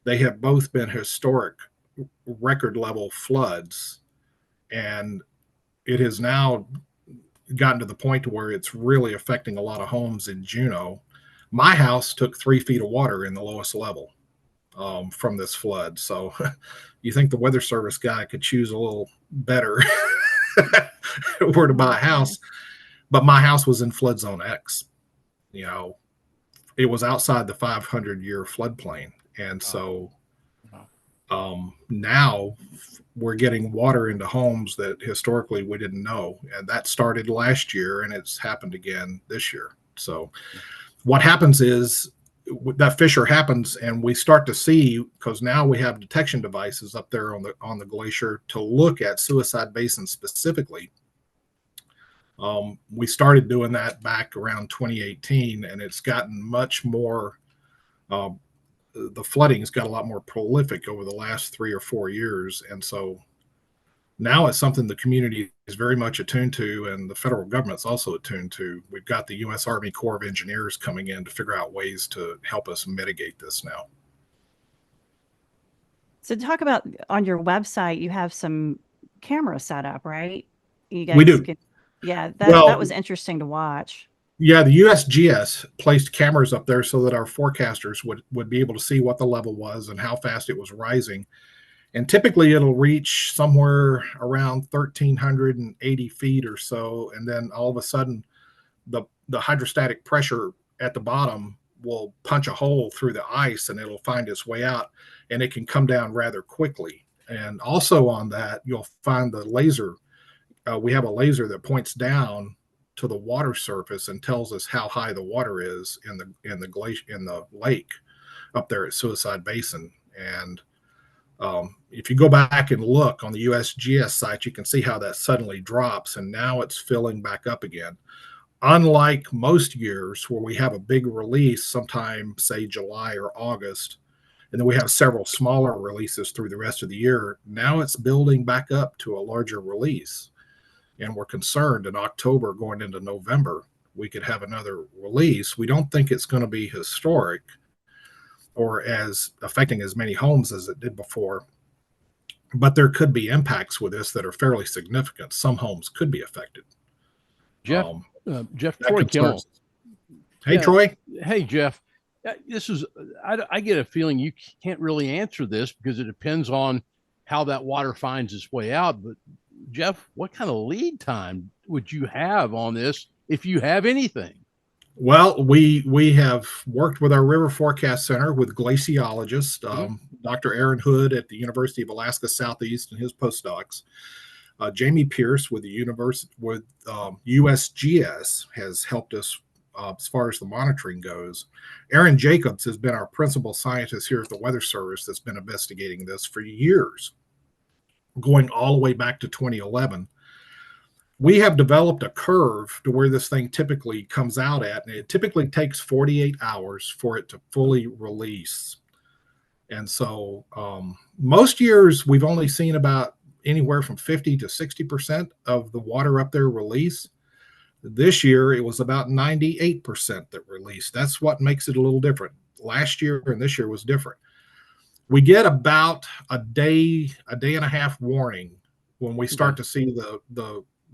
they have both been historic record level floods, and it has now gotten to the point where it's really affecting a lot of homes in Juneau. My house took 3 feet of water in the lowest level from this flood. So you think the weather service guy could choose a little better where to buy a house. But my house was in flood zone X. You know, it was outside the 500-year floodplain. And so now we're getting water into homes that historically we didn't know. And that started last year and it's happened again this year. So what happens is that fissure happens and we start to see, because now we have detection devices up there on the glacier to look at Suicide Basin specifically. We started doing that back around 2018 and it's gotten much more the flooding has got a lot more prolific over the last 3 or 4 years. And so now it's something the community is very much attuned to, and the federal government's also attuned to. We've got the U.S. Army Corps of Engineers coming in to figure out ways to help us mitigate this now. So talk about, on your website, you have some camera set up, right? You guys We do. Yeah, Well, that was interesting to watch. Yeah, the USGS placed cameras up there so that our forecasters would be able to see what the level was and how fast it was rising. And typically it'll reach somewhere around 1,380 feet or so. And then all of a sudden, the hydrostatic pressure at the bottom will punch a hole through the ice and it'll find its way out, and it can come down rather quickly. And also on that, you'll find the laser. We have a laser that points down to the water surface and tells us how high the water is in the lake up there at Suicide Basin. And if you go back and look on the USGS site, you can see how that suddenly drops and now it's filling back up again. Unlike most years where we have a big release sometime, say July or August, and then we have several smaller releases through the rest of the year, now it's building back up to a larger release. And we're concerned in October going into November, we could have another release. We don't think it's going to be historic or as affecting as many homes as it did before, but there could be impacts with this that are fairly significant. Some homes could be affected. Jeff, Troy Kimmel. Hey, Troy. Hey, Jeff. This is, I get a feeling you can't really answer this because it depends on how that water finds its way out. But Jeff, what kind of lead time would you have on this if you have anything? Well, we have worked with our River Forecast Center with glaciologists, Dr. Aaron Hood at the University of Alaska Southeast and his postdocs. Jamie Pierce with the USGS has helped us as far as the monitoring goes. Aaron Jacobs has been our principal scientist here at the Weather Service that's been investigating this for years, going all the way back to 2011. We have developed a curve to where this thing typically comes out at, and it typically takes 48 hours for it to fully release. And so most years we've only seen about anywhere from 50 to 60% of the water up there release. This year it was about 98% that released. That's what makes it a little different. Last year and this year was different. We get about a day and a half warning when we start to see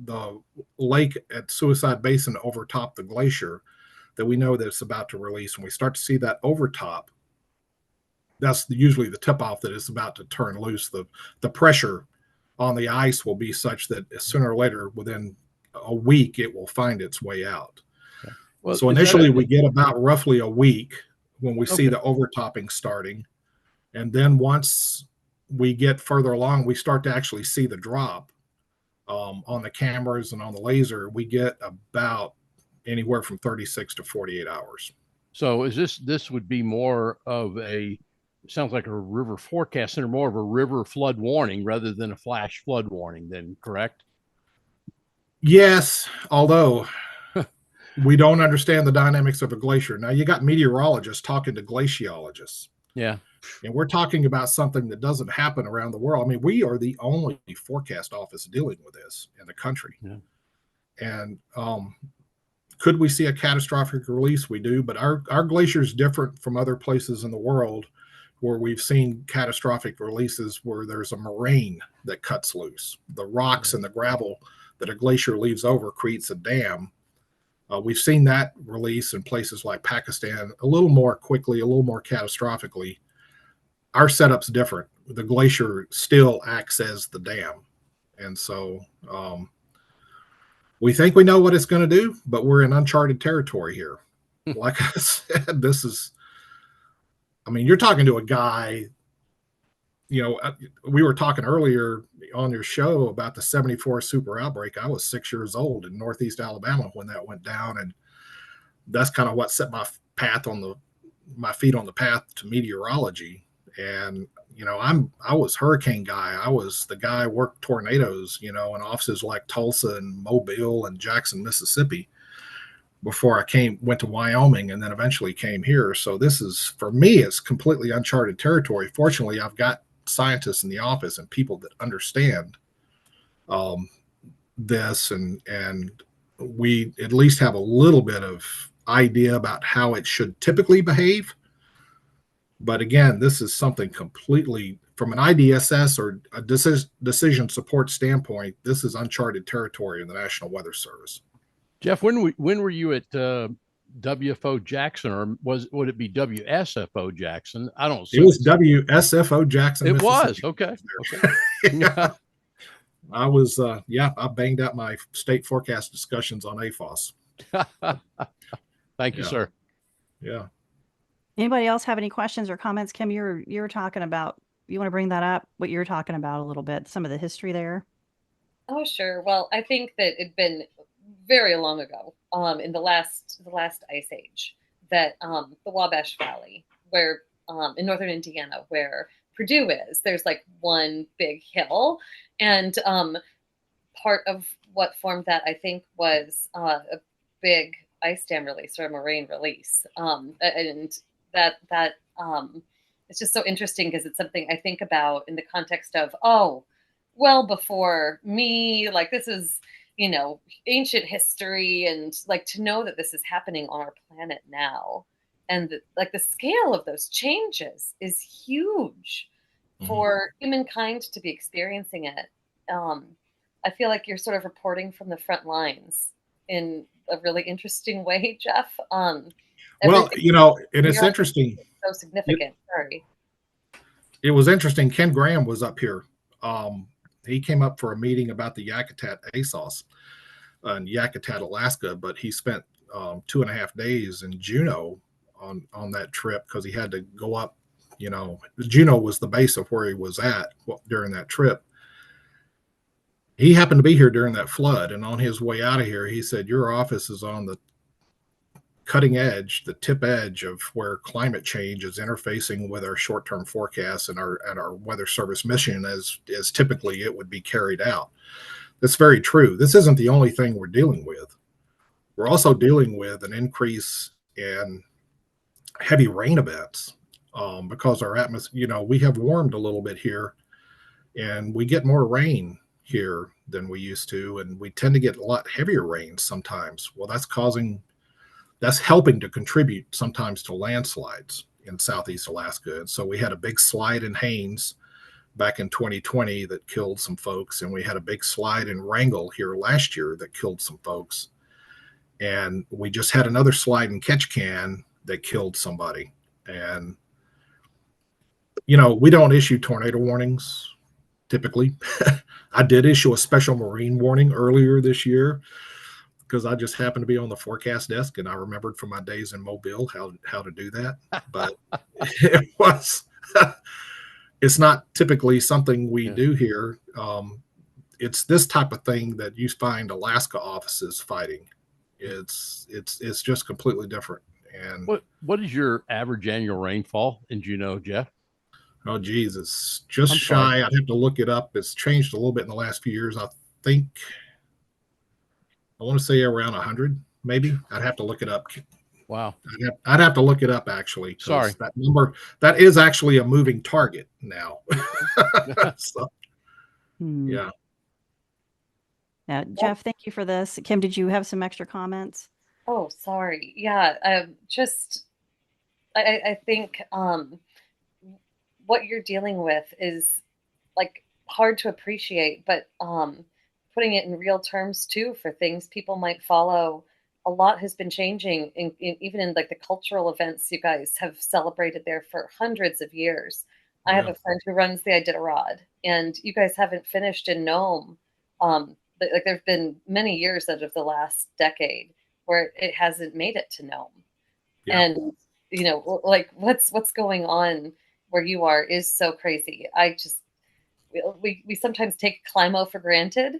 the lake at Suicide Basin overtop the glacier, that we know that it's about to release. When we start to see that overtop, that's usually the tip-off that it's about to turn loose. The pressure on the ice will be such that sooner or later, within a week, it will find its way out. Okay. Well, so initially we get about roughly a week when we see the overtopping starting. And then once we get further along, we start to actually see the drop on the cameras and on the laser. We get about anywhere from 36 to 48 hours. So is this would be more of sounds like a river forecast center, more of a river flood warning rather than a flash flood warning then, correct? Yes, although We don't understand the dynamics of a glacier. Now you got meteorologists talking to glaciologists. Yeah. And we're talking about something that doesn't happen around the world. I mean, we are the only forecast office dealing with this in the country. Yeah. And could we see a catastrophic release? We do, but our glacier is different from other places in the world where we've seen catastrophic releases where there's a moraine that cuts loose. The rocks and the gravel that a glacier leaves over creates a dam. We've seen that release in places like Pakistan a little more quickly, a little more catastrophically. Our setup's different. The glacier still acts as the dam. And so we think we know what it's going to do, but we're in uncharted territory here. Like I said, this is, I mean, you're talking to a guy, you know, we were talking earlier on your show about the 74 super outbreak. I was 6 years old in Northeast Alabama when that went down. And that's kind of what set my feet on the path to meteorology. And, you know, I was hurricane guy. I was the guy who worked tornadoes, you know, in offices like Tulsa and Mobile and Jackson, Mississippi, before I went to Wyoming and then eventually came here. So this is, for me, it's completely uncharted territory. Fortunately, I've got scientists in the office and people that understand this, and we at least have a little bit of idea about how it should typically behave. But again, this is something completely from an IDSS or a decision support standpoint. This is uncharted territory in the National Weather Service. Jeff, when were you at WFO Jackson, or would it be WSFO Jackson? I don't see. It was WSFO Jackson. It was okay. Yeah. I was I banged out my state forecast discussions on AFOS. Thank you, sir. Yeah. Anybody else have any questions or comments? Kim, you were talking about, you want to bring that up, what you're talking about a little bit, some of the history there? Oh, sure. Well, I think that it'd been very long ago, in the last ice age, that the Wabash Valley, where in northern Indiana, where Purdue is, there's like one big hill, and part of what formed that, I think, was a big ice dam release or a moraine release, and that it's just so interesting because it's something I think about in the context of, oh, well before me, like this is, you know, ancient history, and like to know that this is happening on our planet now, and like the scale of those changes is huge for humankind to be experiencing it. I feel like you're sort of reporting from the front lines in a really interesting way, Jeff. Well, you know, and it's interesting. So significant. Sorry. It was interesting. Ken Graham was up here. He came up for a meeting about the Yakutat ASOS in Yakutat, Alaska, but he spent 2.5 days in Juneau on that trip because he had to go up. You know, Juneau was the base of where he was at during that trip. He happened to be here during that flood, and on his way out of here, he said, "Your office is on the cutting edge, the tip edge of where climate change is interfacing with our short-term forecasts and our weather service mission as typically it would be carried out." That's very true. This isn't the only thing we're dealing with. We're also dealing with an increase in heavy rain events because our atmosphere, you know, we have warmed a little bit here, and we get more rain here than we used to, and we tend to get a lot heavier rains sometimes. Well, that's helping to contribute sometimes to landslides in Southeast Alaska. And so we had a big slide in Haines back in 2020 that killed some folks, and we had a big slide in Wrangell here last year that killed some folks. And we just had another slide in Ketchikan that killed somebody. And, you know, we don't issue tornado warnings typically. I did issue a special marine warning earlier this year because I just happened to be on the forecast desk and I remembered from my days in Mobile how to do that. But it's not typically something we do here. It's this type of thing that you find Alaska offices fighting. It's just completely different. And what is your average annual rainfall in Juneau, Jeff? Oh, geez, it's just shy. I'd have to look it up. It's changed a little bit in the last few years. I think I want to say around 100. maybe. I'd have to look it up. Wow. I'd have to look it up actually. Sorry. That number, that is actually a moving target now. So, yeah. Now, Jeff, thank you for this. Kim, did you have some extra comments? Oh, sorry. Yeah, I think what you're dealing with is like hard to appreciate, but putting it in real terms too for things people might follow. A lot has been changing, even in like the cultural events you guys have celebrated there for hundreds of years. I have a friend who runs the Iditarod, and you guys haven't finished in Nome. Like there've been many years out of the last decade where it hasn't made it to Nome, and like what's going on where you are is so crazy. We sometimes take Climo for granted,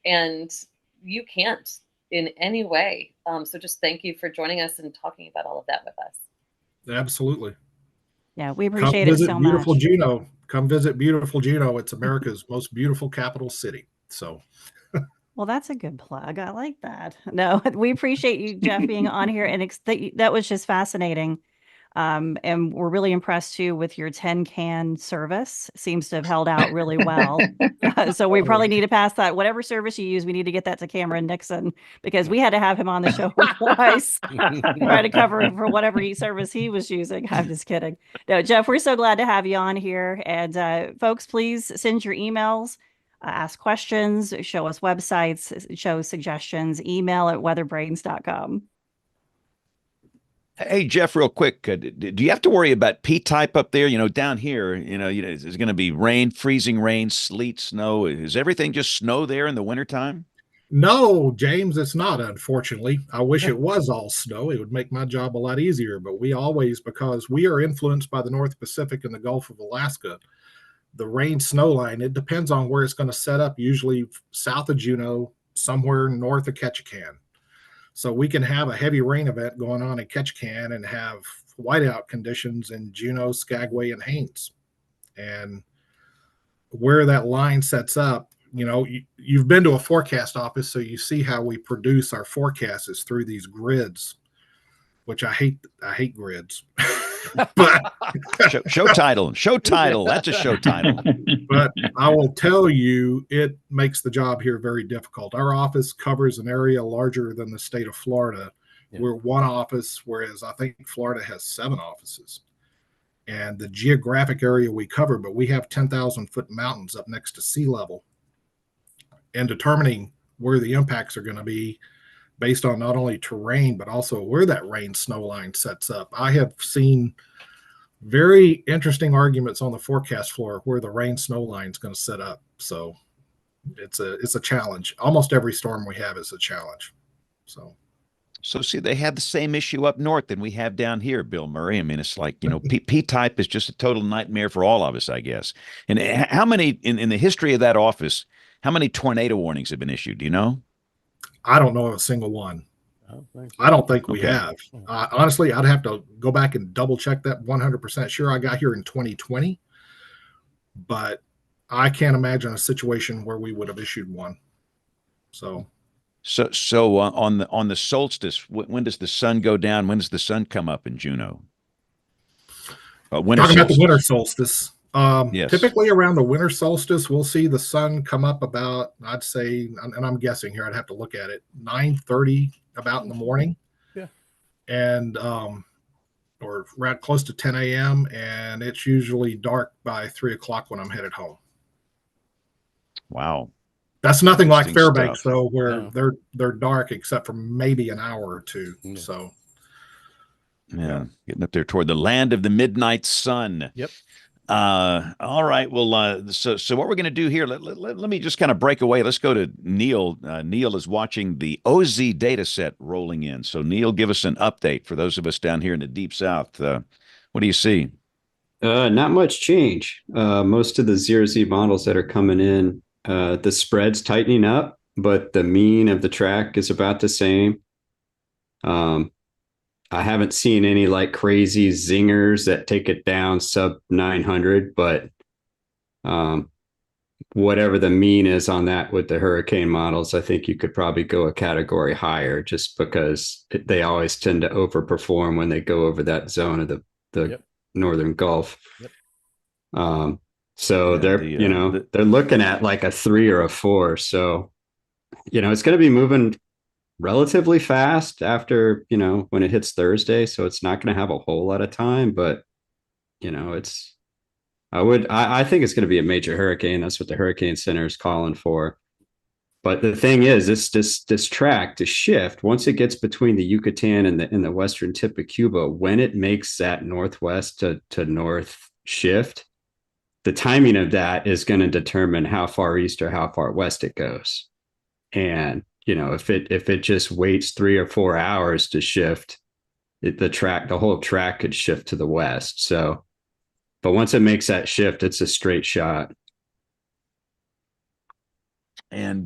and you can't in any way. So just thank you for joining us and talking about all of that with us. Absolutely. Yeah, we appreciate it so beautiful much. Juneau. Come visit beautiful Juneau. It's America's most beautiful capital city. So. Well, that's a good plug. I like that. No, we appreciate you, Jeff, being on here, and that was just fascinating. And we're really impressed too with your 10-can service. Seems to have held out really well. So we probably need to pass that. Whatever service you use, we need to get that to Cameron Nixon, because we had to have him on the show twice, try to cover for whatever service he was using. I'm just kidding. No, Jeff, we're so glad to have you on here. And folks, please send your emails. Ask questions, show us websites, show suggestions, email at weatherbrains.com. Hey, Jeff, real quick, do you have to worry about P-type up there? Down here, there's going to be rain, freezing rain, sleet, snow. Is everything just snow there in the wintertime? No, James, it's not, unfortunately. I wish it was all snow. It would make my job a lot easier, but because we are influenced by the North Pacific and the Gulf of Alaska, the rain snow line, it depends on where it's going to set up, usually south of Juneau, somewhere north of Ketchikan. So we can have a heavy rain event going on in Ketchikan and have whiteout conditions in Juneau, Skagway, and Haines. And where that line sets up, you've been to a forecast office, so you see how we produce our forecasts is through these grids, which I hate grids. But show title. That's a show title. But I will tell you, it makes the job here very difficult. Our office covers an area larger than the state of Florida. Yeah. We're one office, whereas I think Florida has 7 offices. And the geographic area we cover, but we have 10,000-foot mountains up next to sea level. And determining where the impacts are going to be based on not only terrain, but also where that rain snow line sets up. I have seen very interesting arguments on the forecast floor where the rain snow line is going to set up. So it's a challenge. Almost every storm we have is a challenge. So see, they have the same issue up north that we have down here, Bill Murray. I mean, it's like, P-type is just a total nightmare for all of us, I guess. And how many, in the history of that office, how many tornado warnings have been issued? Do you know? I don't know of a single one. I don't think we have. Honestly, I'd have to go back and double check that. 100% sure. I got here in 2020, but I can't imagine a situation where we would have issued one. So on the solstice, when does the sun go down? When does the sun come up in Juneau? Talking about the winter solstice. Yes. Typically around the winter solstice, we'll see the sun come up about, I'd say, and I'm guessing here, I'd have to look at it, 9:30 about in the morning. Yeah. And, or right close to 10 a.m. And it's usually dark by 3 o'clock when I'm headed home. Wow. That's nothing like Fairbanks, though, where they're dark except for maybe an hour or two. Yeah. So. Yeah. Getting up there toward the land of the midnight sun. Yep. All right. Well, so what we're going to do here, let me just kind of break away. Let's go to Neil. Neil is watching the OZ data set rolling in. So Neil, give us an update for those of us down here in the deep South. What do you see? Not much change. Most of the zero-Z models that are coming in, the spread's tightening up, but the mean of the track is about the same. I haven't seen any like crazy zingers that take it down sub 900, but whatever the mean is on that with the hurricane models, I think you could probably go a category higher just because they always tend to overperform when they go over that zone of the Yep. northern Gulf. Yep. So Yeah, they're looking at like a 3 or a 4. So, it's going to be moving relatively fast after, when it hits Thursday. So it's not going to have a whole lot of time, but I think it's going to be a major hurricane. That's what the Hurricane Center is calling for. But the thing is, this track to shift once it gets between the Yucatan and the western tip of Cuba, when it makes that northwest to north shift, the timing of that is going to determine how far east or how far west it goes. And if it just waits 3 or 4 hours to shift, the whole track could shift to the west. So, but once it makes that shift, it's a straight shot. And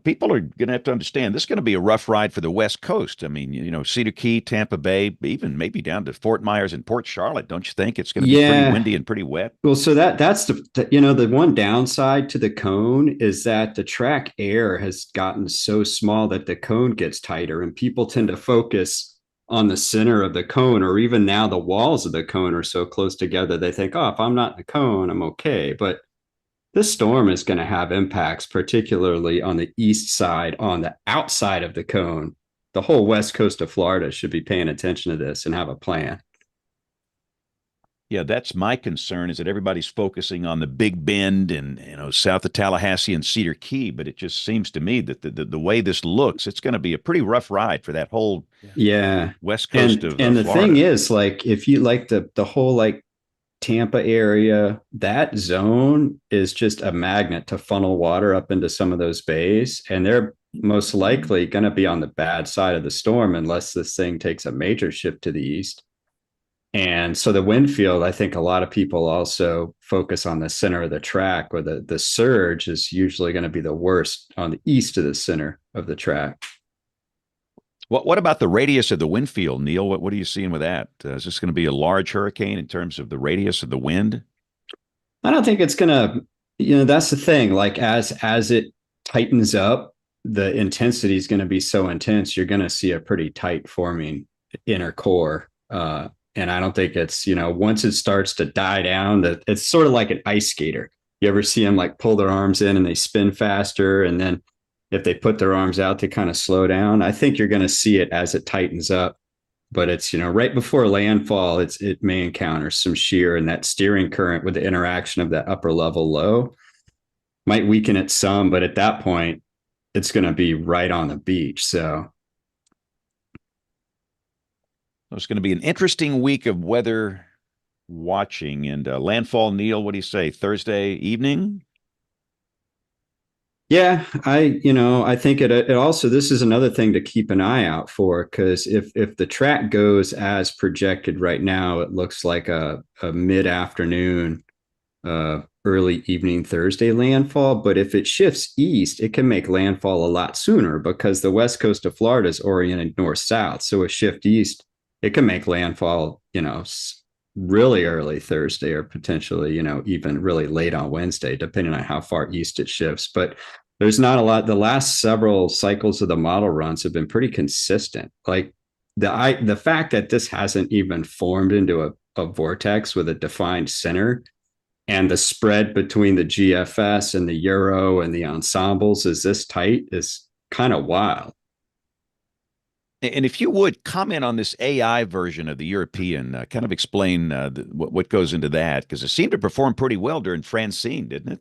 people are going to have to understand this is going to be a rough ride for the West Coast. I mean, Cedar Key, Tampa Bay, even maybe down to Fort Myers and Port Charlotte. Don't you think it's going to be pretty windy and pretty wet? Well, so that's the one downside to the cone is that the track air has gotten so small that the cone gets tighter, and people tend to focus on the center of the cone, or even now the walls of the cone are so close together. They think, oh, if I'm not in the cone, I'm okay. But this storm is going to have impacts, particularly on the east side, on the outside of the cone. The whole west coast of Florida should be paying attention to this and have a plan. Yeah, that's my concern is that everybody's focusing on the Big Bend and south of Tallahassee and Cedar Key, but it just seems to me that the way this looks, it's going to be a pretty rough ride for that whole west coast of and the Florida. thing is, like, if you like the whole like Tampa area, that zone is just a magnet to funnel water up into some of those bays, and they're most likely going to be on the bad side of the storm unless this thing takes a major shift to the east. And so the wind field, I think a lot of people also focus on the center of the track, where the surge is usually going to be the worst on the east of the center of the track. What about the radius of the wind field, Neil? What are you seeing with that? Is this going to be a large hurricane in terms of the radius of the wind? I don't think it's going to, that's the thing. Like as it tightens up, the intensity is going to be so intense, you're going to see a pretty tight forming inner core. And I don't think it's, once it starts to die down, that it's sort of like an ice skater. You ever see them like pull their arms in and they spin faster, and then if they put their arms out, they kind of slow down? I think you're going to see it as it tightens up, but it's, right before landfall, it may encounter some shear, and that steering current with the interaction of that upper level low might weaken it some, but at that point, it's going to be right on the beach. So it's going to be an interesting week of weather watching and landfall. Neil, what do you say? Thursday evening? Yeah, I think it also, this is another thing to keep an eye out for, because if the track goes as projected right now, it looks like a mid-afternoon, early evening Thursday landfall. But if it shifts east, it can make landfall a lot sooner, because the west coast of Florida is oriented north-south. So a shift east, it can make landfall, really early Thursday, or potentially, even really late on Wednesday, depending on how far east it shifts. But there's not a lot. The last several cycles of the model runs have been pretty consistent. Like the fact that this hasn't even formed into a vortex with a defined center, and the spread between the GFS and the Euro and the ensembles is this tight, is kind of wild. And if you would comment on this AI version of the European, kind of explain what goes into that, because it seemed to perform pretty well during Francine, didn't it?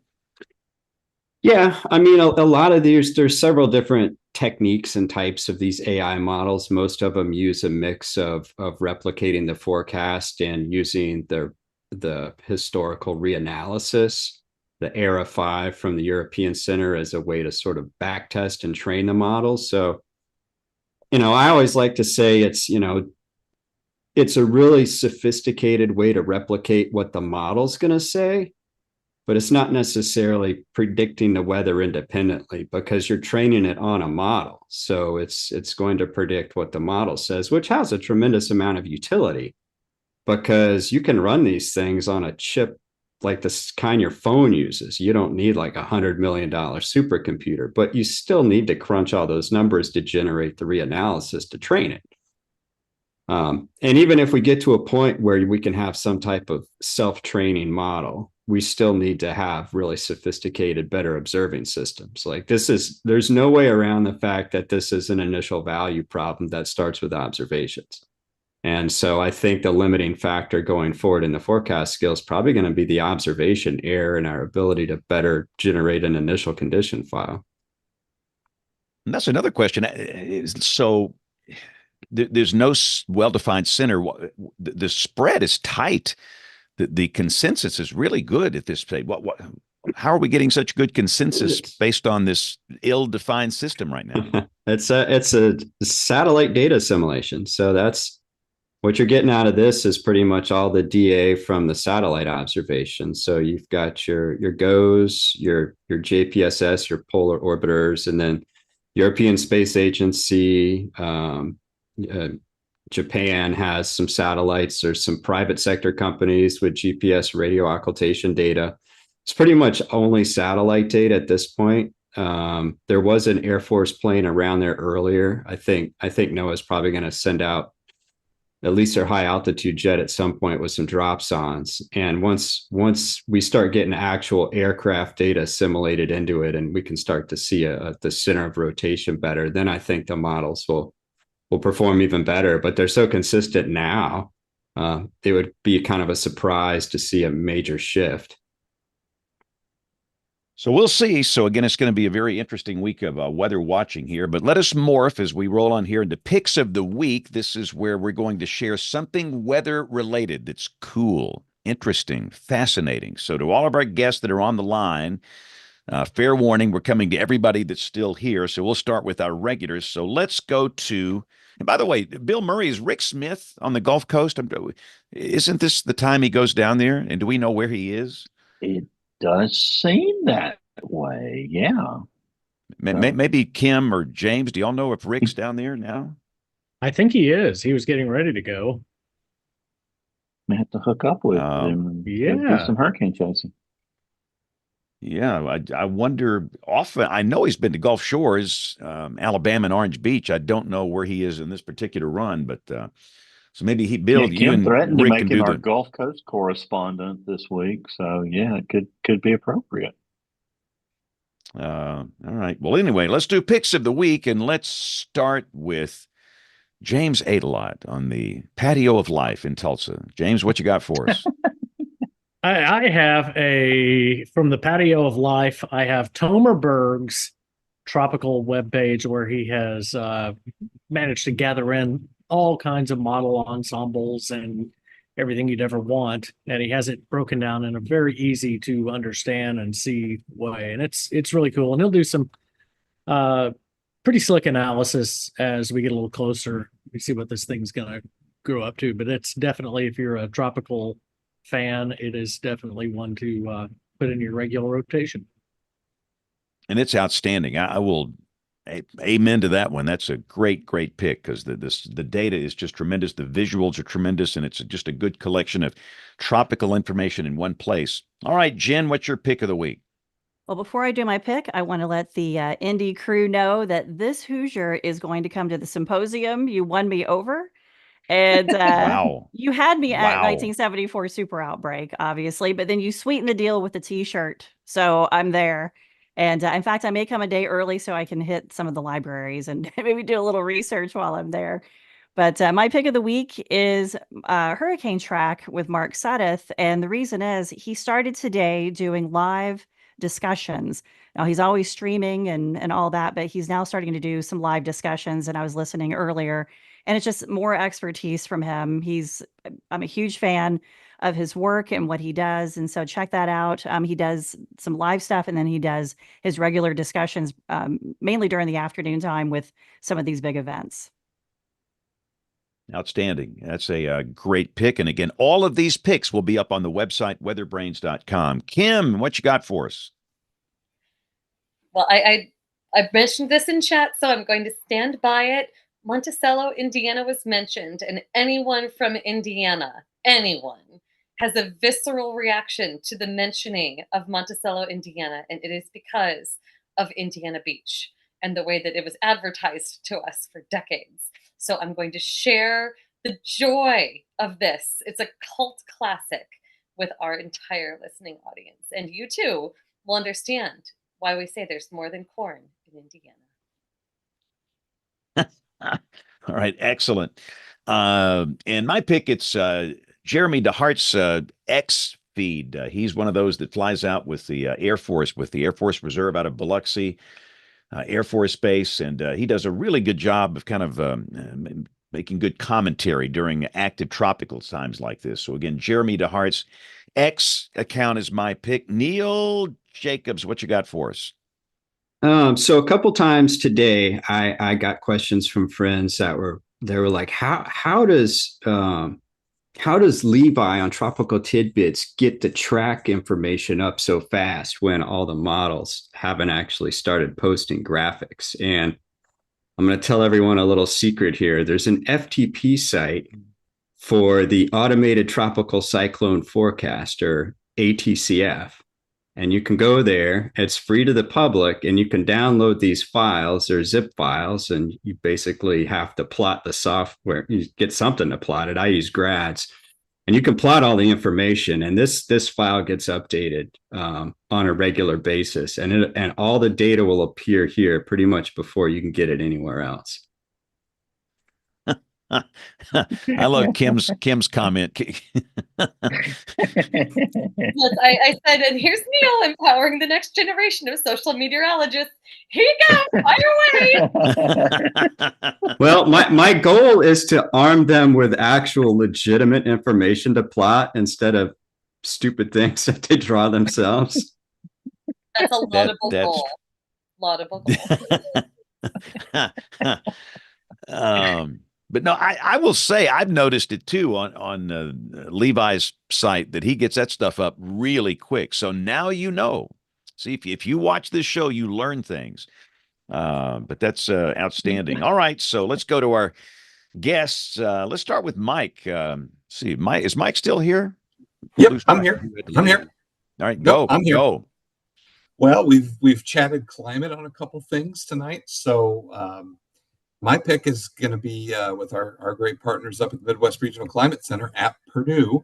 Yeah, I mean, a lot of there's several different techniques and types of these AI models. Most of them use a mix of replicating the forecast and using the historical reanalysis, the ERA 5 from the European Center, as a way to sort of backtest and train the models. So, I always like to say it's a really sophisticated way to replicate what the model's going to say, but it's not necessarily predicting the weather independently, because you're training it on a model. So it's going to predict what the model says, which has a tremendous amount of utility, because you can run these things on a chip like the kind your phone uses. You don't need like $100 million supercomputer, but you still need to crunch all those numbers to generate the reanalysis to train it. And even if we get to a point where we can have some type of self-training model, we still need to have really sophisticated, better observing systems. Like there's no way around the fact that this is an initial value problem that starts with observations. And so I think the limiting factor going forward in the forecast skill is probably going to be the observation error in our ability to better generate an initial condition file. And that's another question. So there's no well-defined center. The spread is tight. The consensus is really good at this stage. How are we getting such good consensus based on this ill-defined system right now? It's a satellite data assimilation. So that's what you're getting out of this is pretty much all the DA from the satellite observation. So you've got your GOES, your JPSS, your polar orbiters, and then European Space Agency. Japan has some satellites. There's some private sector companies with GPS radio occultation data. It's pretty much only satellite data at this point. There was an Air Force plane around there earlier. I think NOAA's probably going to send out at least their high altitude jet at some point with some dropsondes. And once we start getting actual aircraft data assimilated into it, and we can start to see the center of rotation better, then I think the models will perform even better. But they're so consistent now, it would be kind of a surprise to see a major shift. So we'll see. So again, it's going to be a very interesting week of weather watching here. But let us morph as we roll on here into picks of the week. This is where we're going to share something weather related that's cool, interesting, fascinating. So to all of our guests that are on the line, fair warning, we're coming to everybody that's still here. So we'll start with our regulars. So let's go to, and by the way, Bill Murray, is Rick Smith on the Gulf Coast? Isn't this the time he goes down there? And do we know where he is? It does seem that way, yeah. Maybe Kim or James, do y'all know if Rick's down there now? I think he is. He was getting ready to go. May have to hook up with him and do some hurricane chasing. Yeah, I wonder often. I know he's been to Gulf Shores, Alabama and Orange Beach. I don't know where he is in this particular run, but so maybe Bill, you and threatened to Rick make can him do our the Gulf Coast correspondent this week. So yeah, it could be appropriate. all right. Well, anyway, let's do picks of the week, and let's start with James ate a lot on the patio of life in Tulsa. James, what you got for us? I have from the patio of life, I have Tomer Berg's tropical webpage where he has managed to gather in all kinds of model ensembles and everything you'd ever want. And he has it broken down in a very easy to understand and see way. And it's really cool. And he'll do some pretty slick analysis as we get a little closer. We see what this thing's going to grow up to. But it's definitely, if you're a tropical fan, it is definitely one to put in your regular rotation. And it's outstanding. I will amen to that one. That's a great pick because the data is just tremendous. The visuals are tremendous, and it's just a good collection of tropical information in one place. All right, Jen, what's your pick of the week? Well, before I do my pick, I want to let the Indy crew know that this Hoosier is going to come to the symposium. You won me over. And wow, you had me at 1974 Super Outbreak, obviously, but then you sweetened the deal with the T-shirt. So I'm there. And in fact, I may come a day early so I can hit some of the libraries and maybe do a little research while I'm there. But my pick of the week is Hurricane Track with Mark Suddeth. And the reason is he started today doing live discussions. Now he's always streaming and all that, but he's now starting to do some live discussions. And I was listening earlier, and it's just more expertise from him. I'm a huge fan of his work and what he does. And so check that out. He does some live stuff, and then he does his regular discussions, mainly during the afternoon time with some of these big events. Outstanding. That's a great pick. And again, all of these picks will be up on the website, weatherbrains.com. Kim, what you got for us? Well, I mentioned this in chat, so I'm going to stand by it. Monticello, Indiana was mentioned, and anyone from Indiana, anyone, has a visceral reaction to the mentioning of Monticello, Indiana, and it is because of Indiana Beach and the way that it was advertised to us for decades. So I'm going to share the joy of this. It's a cult classic with our entire listening audience. And you too will understand why we say there's more than corn in Indiana. All right, excellent. And my pick, it's Jeremy DeHart's X feed. He's one of those that flies out with the Air Force, with the Air Force Reserve out of Biloxi Air Force Base, and he does a really good job of kind of making good commentary during active tropical times like this. So again, Jeremy DeHart's X account is my pick. Neil Jacobs, what you got for us? So a couple times today, I got questions from friends that were like, how does Levi on Tropical Tidbits get the track information up so fast when all the models haven't actually started posting graphics? And I'm going to tell everyone a little secret here. There's an FTP site for the Automated Tropical Cyclone Forecaster, ATCF. And you can go there. It's free to the public, and you can download these files. They're zip files, and you basically have to plot the software. You get something to plot it. I use Grads, and you can plot all the information. And this file gets updated on a regular basis, and all the data will appear here pretty much before you can get it anywhere else. I love Kim's comment. Yes, I said, and here's Neil empowering the next generation of social meteorologists. Here you go, fire away. Well, my goal is to arm them with actual legitimate information to plot instead of stupid things that they draw themselves. That's a laudable goal. Laudable goal. But no, I will say I've noticed it too on Levi's site that he gets that stuff up really quick. So now you know. See, if you watch this show, you learn things. But that's outstanding. All right, so let's go to our guests. Let's start with Mike. See, Mike, is Mike still here? Yep, I'm here. I'm here. All right, go. I'm here. Go. Well, we've chatted climate on a couple things tonight, so my pick is going to be with our great partners up at the Midwest Regional Climate Center at Purdue.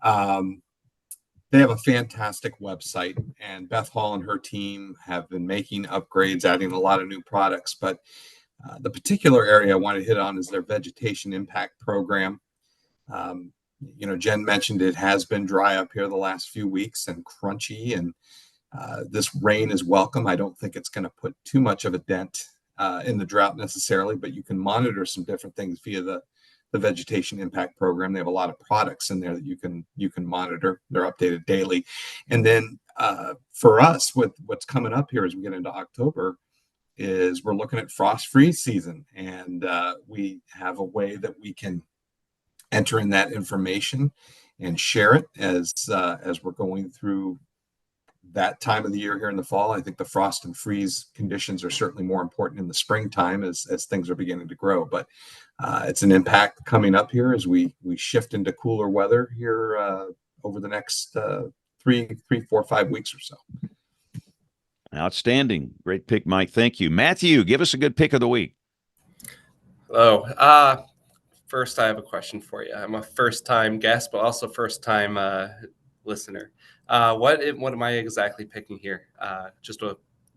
They have a fantastic website, and Beth Hall and her team have been making upgrades, adding a lot of new products. But the particular area I want to hit on is their vegetation impact program. Jen mentioned it has been dry up here the last few weeks and crunchy, and this rain is welcome. I don't think it's going to put too much of a dent in the drought necessarily, but you can monitor some different things via the vegetation impact program. They have a lot of products in there that you can monitor. They're updated daily. And then for us, with what's coming up here as we get into October, is we're looking at frost freeze season, and we have a way that we can enter in that information and share it as we're going through that time of the year here in the fall. I think the frost and freeze conditions are certainly more important in the springtime as things are beginning to grow. But it's an impact coming up here as we shift into cooler weather here over the next 3, 4, 5 weeks or so. Outstanding. Great pick, Mike. Thank you. Matthew, give us a good pick of the week. Hello. First, I have a question for you. I'm a first-time guest, but also first-time listener. What am I exactly picking here? Just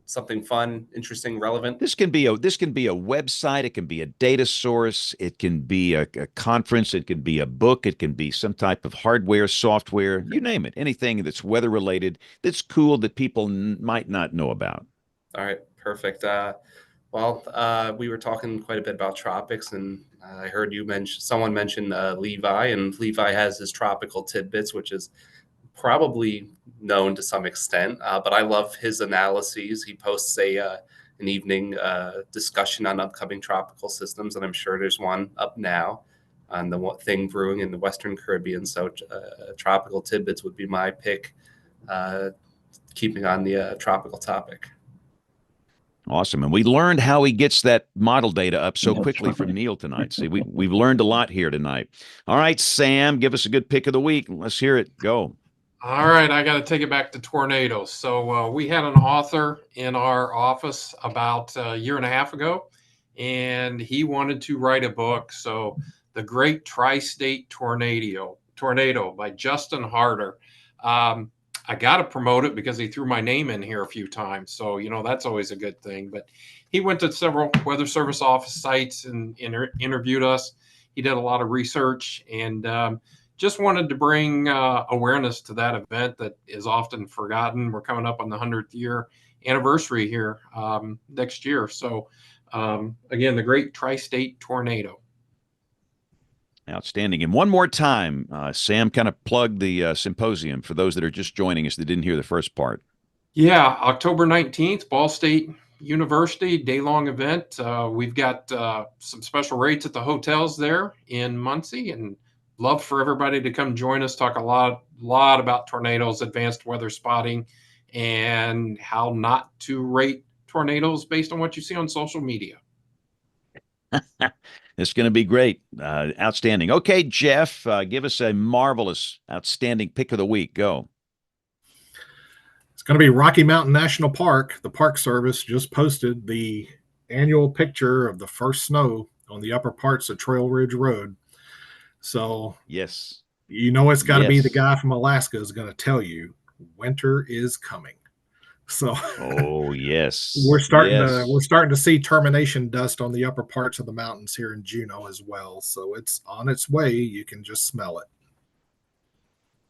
something fun, interesting, relevant. This can be a website. It can be a data source. It can be a conference. It can be a book. It can be some type of hardware, software. You name it. Anything that's weather related. That's cool that people might not know about. All right, perfect. We were talking quite a bit about tropics, and I heard someone mention Levi, and Levi has his tropical tidbits, which is probably known to some extent, but I love his analyses. He posts an evening discussion on upcoming tropical systems, and I'm sure there's one up now on the thing brewing in the Western Caribbean. So tropical tidbits would be my pick, keeping on the tropical topic. Awesome. And we learned how he gets that model data up so That's quickly right. from Neil tonight. See, we've learned a lot here tonight. All right, Sam, give us a good pick of the week. Let's hear it. Go. All right, I got to take it back to tornadoes. So we had an author in our office about a year and a half ago, and he wanted to write a book. So the Great Tri-State Tornado by Justin Harder. I got to promote it because he threw my name in here a few times. So, that's always a good thing. But he went to several Weather Service office sites and interviewed us. He did a lot of research and just wanted to bring awareness to that event that is often forgotten. We're coming up on the 100th year anniversary here next year. So, again, the Great Tri-State Tornado. Outstanding. And one more time, Sam, kind of plug the symposium for those that are just joining us that didn't hear the first part. Yeah, October 19th, Ball State University, day-long event. We've got some special rates at the hotels there in Muncie, and love for everybody to come join us, talk a lot about tornadoes, advanced weather spotting, and how not to rate tornadoes based on what you see on social media. It's going to be great. Outstanding. Okay, Jeff, give us a marvelous, outstanding pick of the week. Go. It's going to be Rocky Mountain National Park. The Park Service just posted the annual picture of the first snow on the upper parts of Trail Ridge Road. So, yes, it's got to be the guy from Alaska is going to tell you winter is coming. So, oh yes, we're starting to see termination dust on the upper parts of the mountains here in Juneau as well. So it's on its way. You can just smell it.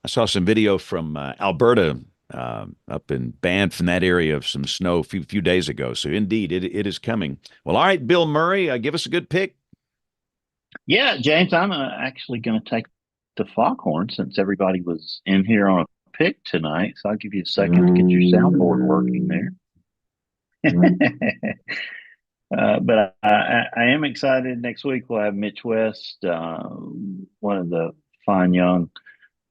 I saw some video from Alberta, up in Banff in that area of some snow a few days ago. So indeed, it is coming. Well, all right, Bill Murray, give us a good pick. Yeah, James, I'm actually going to take the Foghorn since everybody was in here on a pick tonight. So I'll give you a second to get your soundboard working there. But I am excited. Next week we'll have Mitch West, one of the fine young.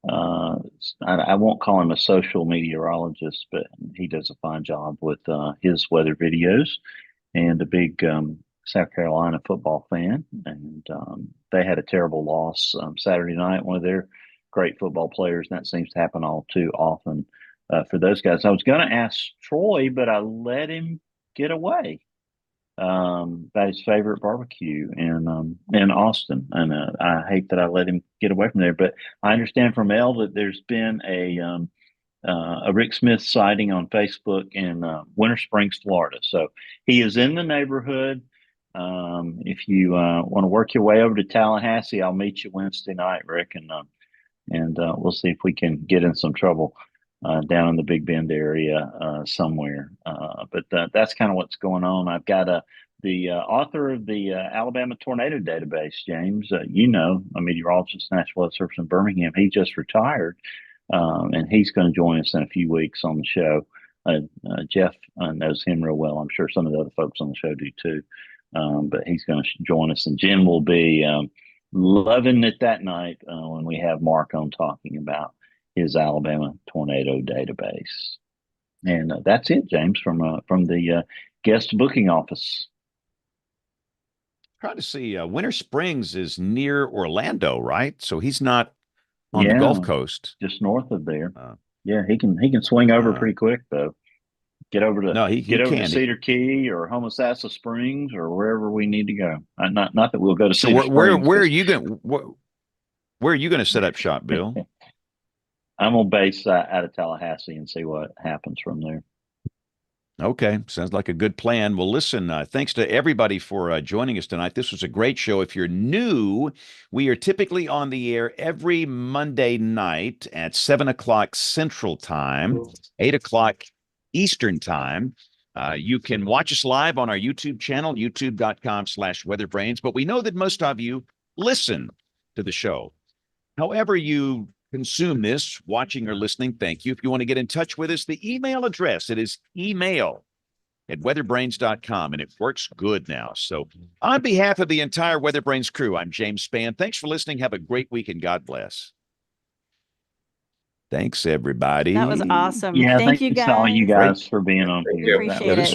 I won't call him a social meteorologist, but he does a fine job with his weather videos, and a big South Carolina football fan. And they had a terrible loss Saturday night. One of their great football players, and that seems to happen all too often for those guys. I was going to ask Troy, but I let him get away about his favorite barbecue in Austin, and I hate that I let him get away from there. But I understand from Elle that there's been a Rick Smith sighting on Facebook in Winter Springs, Florida. So he is in the neighborhood. If you want to work your way over to Tallahassee, I'll meet you Wednesday night, Rick, and we'll see if we can get in some trouble down in the Big Bend area somewhere. But that's kind of what's going on. I've got the author of the Alabama Tornado Database, James, a meteorologist, National Weather Service in Birmingham. He just retired, and he's going to join us in a few weeks on the show. Jeff knows him real well. I'm sure some of the other folks on the show do too. But he's going to join us, and Jen will be loving it that night when we have Mark on talking about his Alabama Tornado Database. And that's it, James, from the guest booking office. Trying to see, Winter Springs is near Orlando, right? So he's not on the Gulf Coast, just north of there. Yeah, he can swing over pretty quick though. Get over to to Cedar Key or Homosassa Springs or wherever we need to go. Not that we'll go to Cedar Springs. Where are you going? Where are you going to set up shop, Bill? I'm gonna base out of Tallahassee and see what happens from there. Okay, sounds like a good plan. Well, listen, thanks to everybody for joining us tonight. This was a great show. If you're new, we are typically on the air every Monday night at 7 o'clock Central Time, 8 o'clock Eastern Time. You can watch us live on our YouTube channel, youtube.com/WeatherBrains. But we know that most of you listen to the show. However you consume this, watching or listening, thank you. If you want to get in touch with us, the email address, it is email@weatherbrains.com, and it works good now. So on behalf of the entire WeatherBrains crew, I'm James Spann. Thanks for listening. Have a great week, and God bless. Thanks, everybody. That was awesome. Yeah, Thank you thanks to all you guys. guys for being on here. Appreciate it.